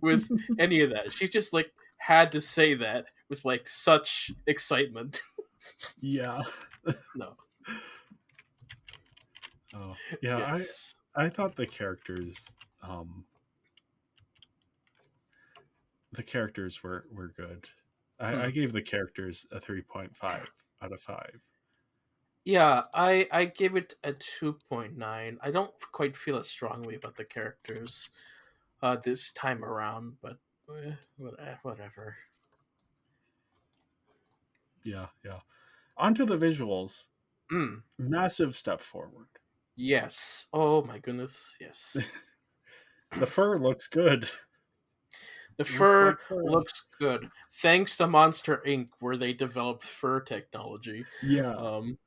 with any of that. She just like had to say that with like such excitement. Yeah. No. Oh, yeah. Yes. I thought the characters were good. I Hmm. gave the characters a 3.5 out of 5. Yeah, I give it a 2.9. I don't quite feel as strongly about the characters this time around, but whatever. Yeah, yeah. Onto the visuals. Mm, Massive step forward. yes. Oh my goodness. Yes. The fur looks good. The Looks fur like fur. looks good thanks to Monster Inc., where they developed fur technology. Yeah. Um,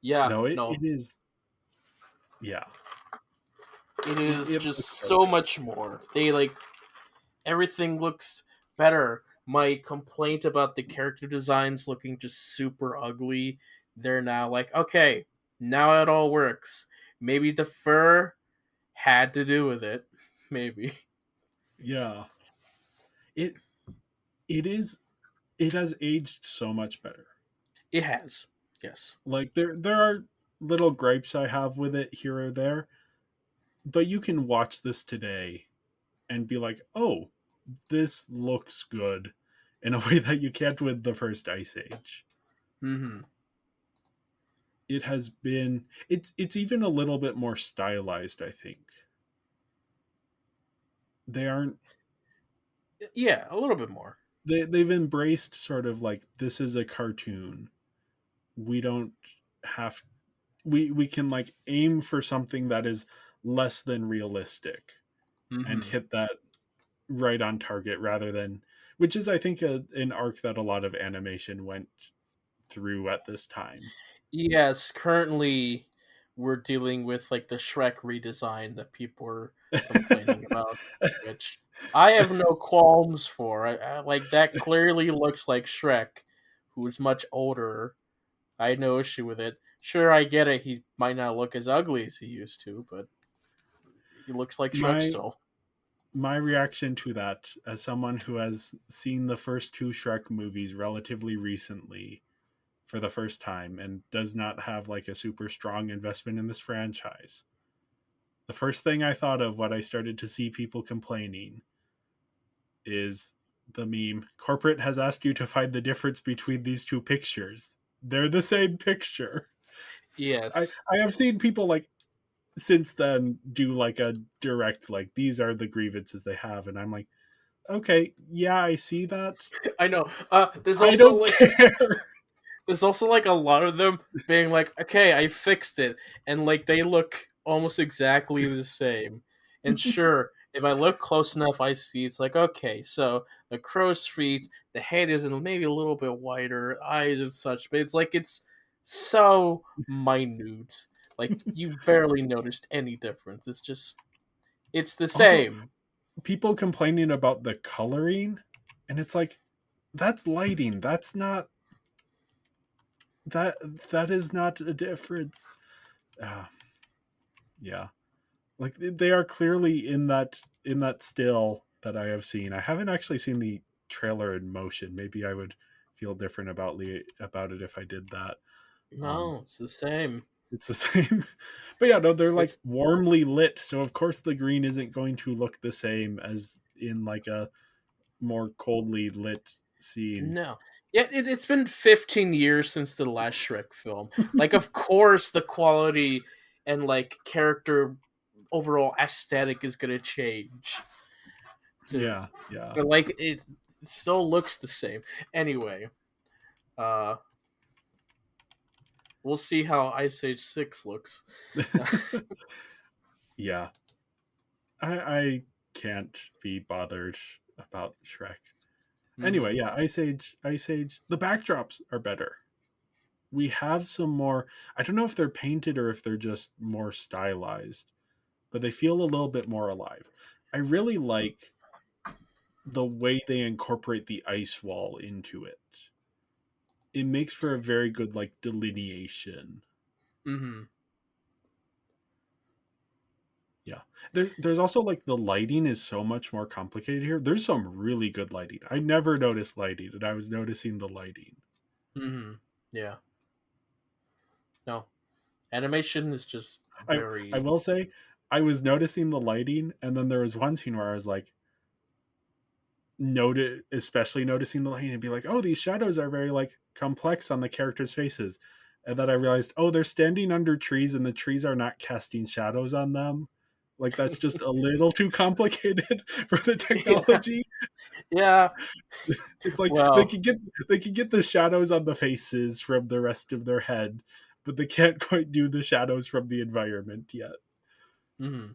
yeah, No, it no, is. Yeah. it is It just looks so so good. much more. They like everything looks better. My complaint about the character designs looking just super ugly, they're now like, okay, now it all works. Maybe the fur had to do with it. Maybe. Yeah. It it is it has aged so much better. It has. Yes. Like there are little gripes I have with it here or there, but you can watch this today and be like, "Oh, this looks good," in a way that you can't with the first Ice Age. Mm-hmm. It's even a little bit more stylized, I think. They aren't Yeah, a little bit more. they've embraced sort of like this is a cartoon. We don't have we can like aim for something that is less than realistic and Mm-hmm. hit that right on target rather than which is I think an arc that a lot of animation went through at this time. Yes, currently we're dealing with like the Shrek redesign that people are complaining about, which I have no qualms for. Like that clearly looks like Shrek, who is much older. I had no issue with it. Sure, I get it. He might not look as ugly as he used to, but he looks like Shrek my still. my reaction to that as someone who has seen the first two Shrek movies relatively recently for the first time and does not have like a super strong investment in this franchise. The first thing I thought of when I started to see people complaining is the meme corporate has asked you to find the difference between these two pictures. They're the same picture. I Yes, I have seen people like since then do like a direct like these are the grievances they have and I'm like okay, yeah, I see that. I know. There's I also don't like care. there's also like a lot of them being like, okay, I fixed it, and like they look almost exactly the same. And sure, if I look close enough, I see it's like, okay, so the crow's feet, the head is maybe a little bit wider, eyes and such, but it's like it's so minute, like you barely noticed any difference. It's the Also, same. people complaining about the coloring, and it's like that's lighting. That's not that that is not a difference. Uh, yeah, like they are clearly in that still that I have seen. I haven't actually seen the trailer in motion. Maybe I would feel different about it if I did that. Um, No, it's the same. it's the same, but yeah, no, they're like It's warmly lit, so of course the green isn't going to look the same as in like a more coldly lit scene. No. Yeah, it's been 15 years since the last Shrek film. Like, of course, the quality and, like, character overall aesthetic is going to change. To, Yeah, yeah. but, like, it still looks the same. Anyway, uh, we'll see how Ice Age 6 looks. Yeah. I can't be bothered about Shrek. Anyway, Hmm. yeah, Ice Age. The backdrops are better. We have some more. I don't know if they're painted or if they're just more stylized, but they feel a little bit more alive. I really like the way they incorporate the ice wall into it. It makes for a very good like delineation. Mm-hmm. Yeah. There's also like the lighting is so much more complicated here. There's some really good lighting. I never noticed lighting, and I was noticing the lighting. Mm-hmm. Yeah. No. Animation is just I very. will say I was noticing the lighting, and then there was one scene where I was like especially noticing the lighting and be like, oh, these shadows are very like complex on the characters' faces. And then I realized, oh, they're standing under trees and the trees are not casting shadows on them. Like that's just a little too complicated for the Yeah. technology. Yeah. It's like Well. they could get the shadows on the faces from the rest of their head, but they can't quite do the shadows from the environment yet. Mm-hmm.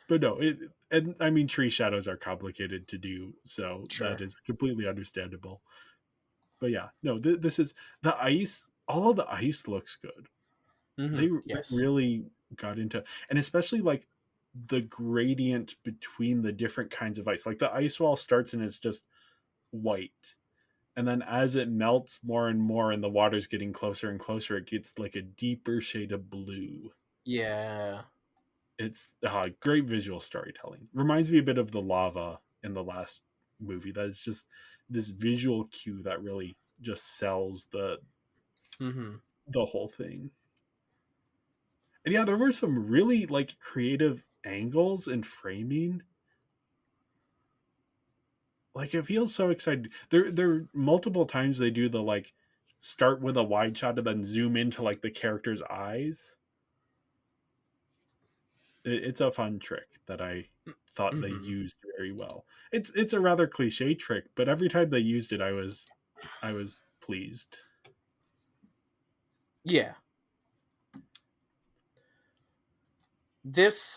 But no, it and I mean tree shadows are complicated to do, so that Sure. is completely understandable. But yeah, no, this is the ice. All of the ice looks good. Mm-hmm. They Yes. really got into, and especially like the gradient between the different kinds of ice. Like the ice wall starts and it's just white, and then as it melts more and more, and the water's getting closer and closer, it gets like a deeper shade of blue. Yeah. It's great visual storytelling. Reminds me a bit of the lava in the last movie. That is just this visual cue that really just sells Mm-hmm. the whole thing. And yeah, there were some really like creative angles and framing. Like it feels so exciting. There multiple times they do the like start with a wide shot and then zoom into like the character's eyes. It's a fun trick that I thought they Mm-hmm. used very well. It's a rather cliche trick, but every time they used it, I was pleased. Yeah.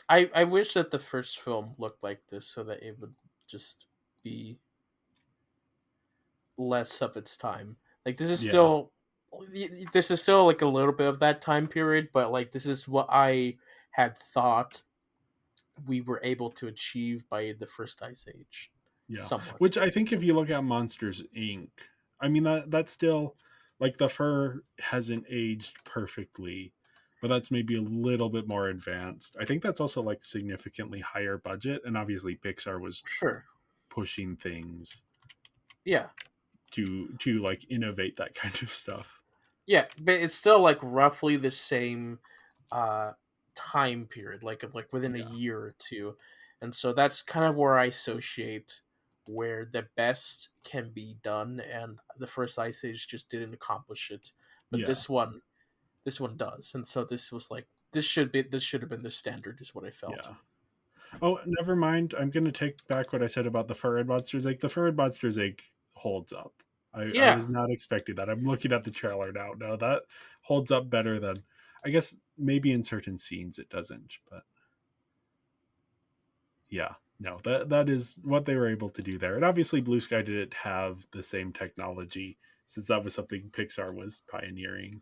I wish that the first film looked like this so that it would just be less of its time. Like Yeah, this is still like a little bit of that time period, but like this is what I had thought we were able to achieve by the first Ice Age, yeah. somewhat. Which I think if you look at Monsters Inc., I mean that's still like the fur hasn't aged perfectly, but that's maybe a little bit more advanced. I think that's also like significantly higher budget, and obviously Pixar was Sure. pushing things Yeah. to like innovate that kind of stuff. Yeah, but it's still like roughly the same uh time period, like within a Yeah, year or two. And so that's kind of where I associate where the best can be done, and the first Ice Age just didn't accomplish it. But yeah, this one does. And so this should have been the standard is what I felt. yeah. Oh, never mind. I'm going to take back what I said about the Furred Monsters Egg. The Furred Monsters Egg holds up. I Yeah. was not expecting that. I'm looking at the trailer now. No, that holds up better than, I guess, maybe in certain scenes it doesn't. But yeah, no, that is what they were able to do there. And obviously, Blue Sky didn't have the same technology since that was something Pixar was pioneering.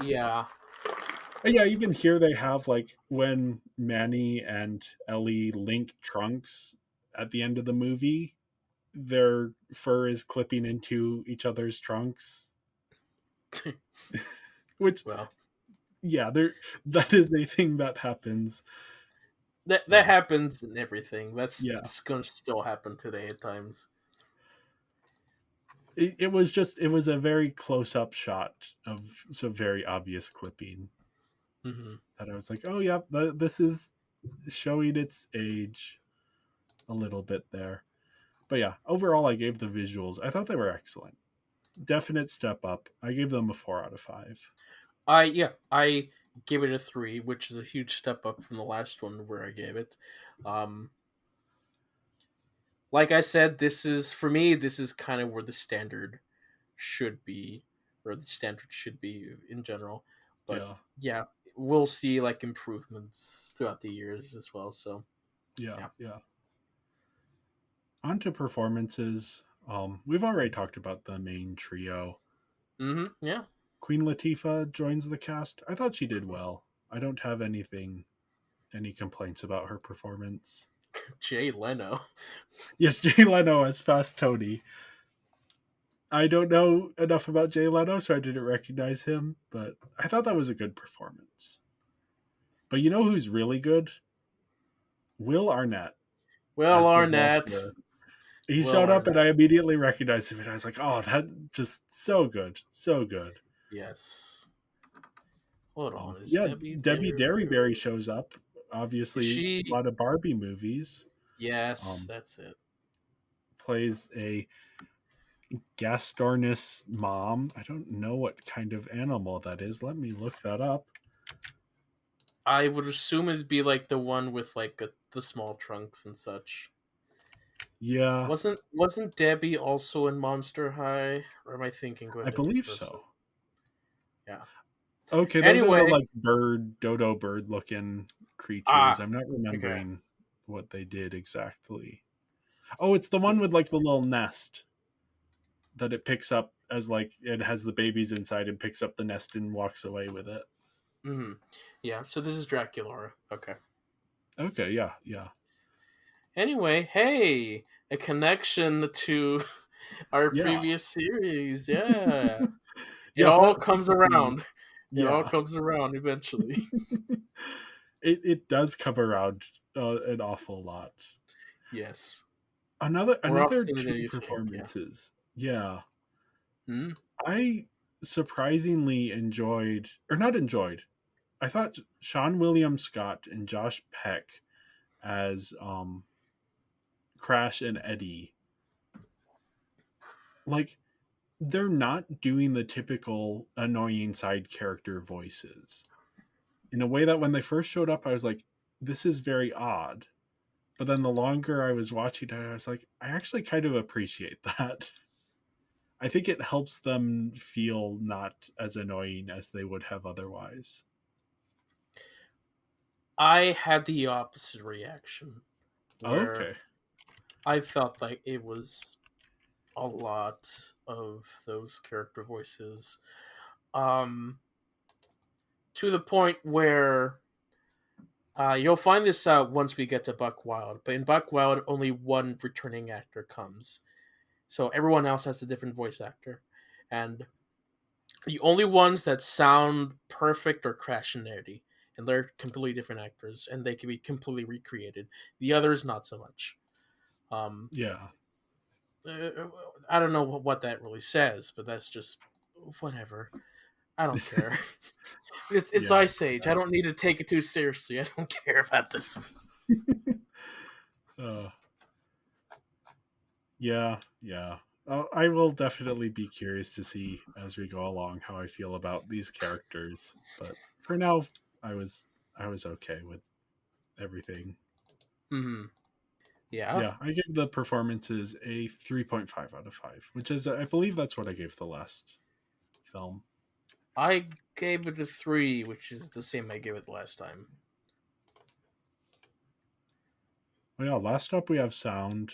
Yeah. And yeah, even here they have like when Manny and Ellie link trunks at the end of the movie, their fur is clipping into each other's trunks, which Well, yeah, there that is a thing that happens. that Yeah, happens in everything. That's yeah. it's going to still happen today at times. It was just it was a very close up shot of some very obvious clipping Mhm. that I was like, oh yeah, this is showing its age a little bit there. But yeah, overall, I gave the visuals. I thought they were excellent. Definite step up. I gave them a 4 out of 5. I gave it a 3, which is a huge step up from the last one where I gave it. Um, like I said, this is for me. This is kind of where the standard should be, or the standard should be in general. But Yeah, yeah, we'll see like improvements throughout the years as well. So yeah, yeah. yeah. On to performances. We've already talked about the main trio. Yeah. Queen Latifah joins the cast. I thought she did well. I don't have any complaints about her performance. Jay Leno. Yes, Jay Leno as Fast Tony. I don't know enough about Jay Leno, so I didn't recognize him, but I thought that was a good performance. But you know who's really good? Will Arnett Will as the Arnett. doctor. He Will showed up and Arnett. I immediately recognized him and I was like, oh, that just so good. So good. Yes. Hold on. Is Yeah, Debbie Debbie Derryberry? Derryberry shows up. Is Obviously, a she? lot of Barbie movies. Yes, that's it. Plays a Gastornis mom. I don't know what kind of animal that is. Let me look that up. I would assume it'd be like the one with like the small trunks and such. Yeah, Wasn't Debbie also in Monster High? Or am I thinking of a I different believe person? so. Yeah. Okay, those are the Anyway, like dodo bird looking creatures. ah, I'm not okay. remembering what they did exactly. Oh, it's the one with like the little nest that it picks up as like it has the babies inside and picks up the nest and walks away with it. Mm-hmm. Yeah. So this is Draculaura. Okay. Okay, yeah, yeah. Anyway, hey, a connection to our Yeah. previous series. Yeah. It Yeah, all comes fantasy. around. It all Yeah. comes around eventually. It does come around an awful lot. Yes. Another More another often than two you think, yeah. performances. Yeah. Hmm? I surprisingly enjoyed or not enjoyed. I thought Sean William Scott and Josh Peck as Crash and Eddie, like they're not doing the typical annoying side character voices in a way that when they first showed up I was like, this is very odd. But then the longer I was watching it, I was like, I actually kind of appreciate that. I think it helps them feel not as annoying as they would have otherwise. I had the opposite reaction where Okay. I felt like it was a lot of those character voices. Um, to the point where you'll find this out once we get to Buck Wild, but in Buck Wild, only one returning actor comes. So everyone else has a different voice actor. And the only ones that sound perfect are Crash and Nerdy. And they're completely different actors, and they can be completely recreated. The others, not so much. Um, Yeah. I don't know what that really says, but that's just whatever. I don't care. It's Yeah. Ice Age. I don't need to take it too seriously. I don't care about this. Uh, yeah. Yeah. I will definitely be curious to see as we go along how I feel about these characters. But for now, I was I was okay with everything. Hmm. Yeah, Yeah, I gave the performances a 3.5 out of 5, which is I believe that's what I gave the last film. I gave it a 3, which is the same I gave it last time. Well, yeah, last up we have sound.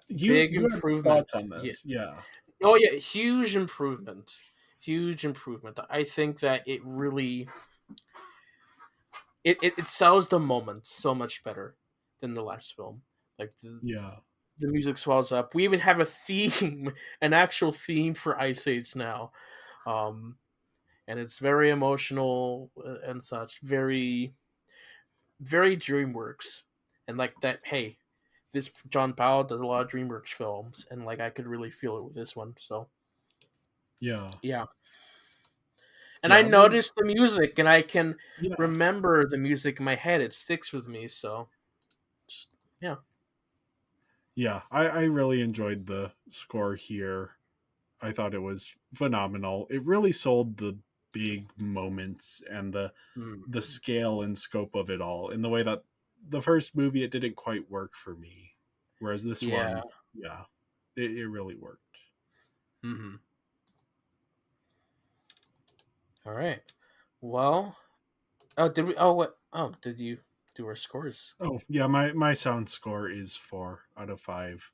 You Big you had thoughts improvement. on Yeah. this? Yeah. Oh yeah, huge improvement. Huge improvement. I think that it really it sells the moments so much better than the last film. Like Yeah. the music swells up. We even have a theme, an actual theme for Ice Age now. Um, and it's very emotional and such. Very, very DreamWorks. And like that, hey, this John Powell does a lot of DreamWorks films, and like I could really feel it with this one. So Yeah. yeah, and I Yeah, it was noticed the music, and I can yeah. remember the music in my head. It sticks with me. So yeah. Yeah, I really enjoyed the score here. I thought it was phenomenal. It really sold the big moments and the Mm. scale and scope of it all in the way that the first movie it didn't quite work for me. Whereas this Yeah. one, yeah, it really worked. Mm-hmm. All right. Well, oh, did we? Oh, what? Oh, did you do our scores? Oh, yeah, my sound score is 4 out of 5,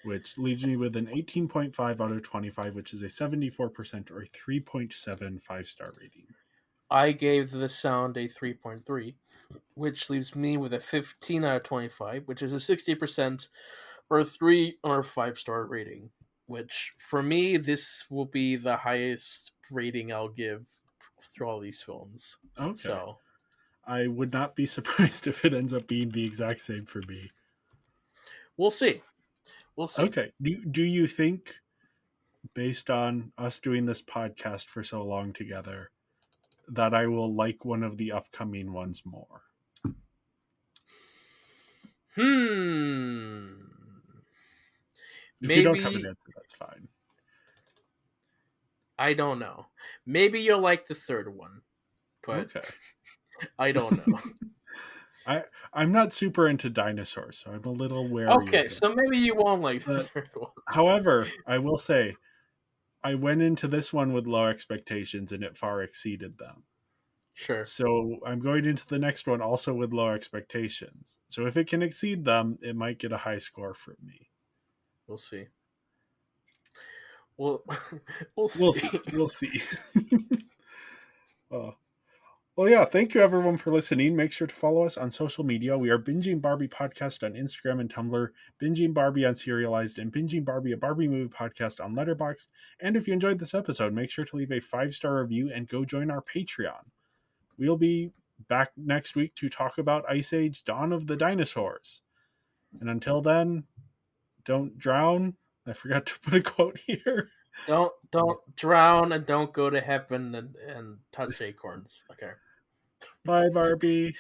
which leaves me with an 18.5 out of 25, which is a 74% or a 3.75 star rating. I gave The Sound a 3.3, which leaves me with a 15 out of 25, which is a 60% or a 3 or 5-star rating. Which, for me, this will be the highest rating I'll give through all these films. Okay. So, I would not be surprised if it ends up being the exact same for me. we'll see. We'll see. Okay. Do you think, based on us doing this podcast for so long together, that I will like one of the upcoming ones more? If you don't have an Maybe, answer, that's fine. I don't know. Maybe you'll like the third one, but Okay. I don't know. I'm not super into dinosaurs, so I'm a little wary Okay, of it. so maybe you won't like the But, third one. however, I will say, I went into this one with low expectations and it far exceeded them. Sure. So I'm going into the next one also with low expectations. So if it can exceed them, it might get a high score from me. We'll see. We'll We'll see. We'll see. Oh. Well, yeah, thank you everyone for listening. Make sure to follow us on social media. We are Binging Barbie Podcast on Instagram and Tumblr, Binging Barbie on Serialized, and Binging Barbie, a Barbie movie podcast on Letterboxd. And if you enjoyed this episode, make sure to leave a 5-star review and go join our Patreon. We'll be back next week to talk about Ice Age: Dawn of the Dinosaurs. And until then, don't drown. I forgot to put a quote here. Don't drown and don't go to heaven and touch acorns. Okay. Bye, Barbie.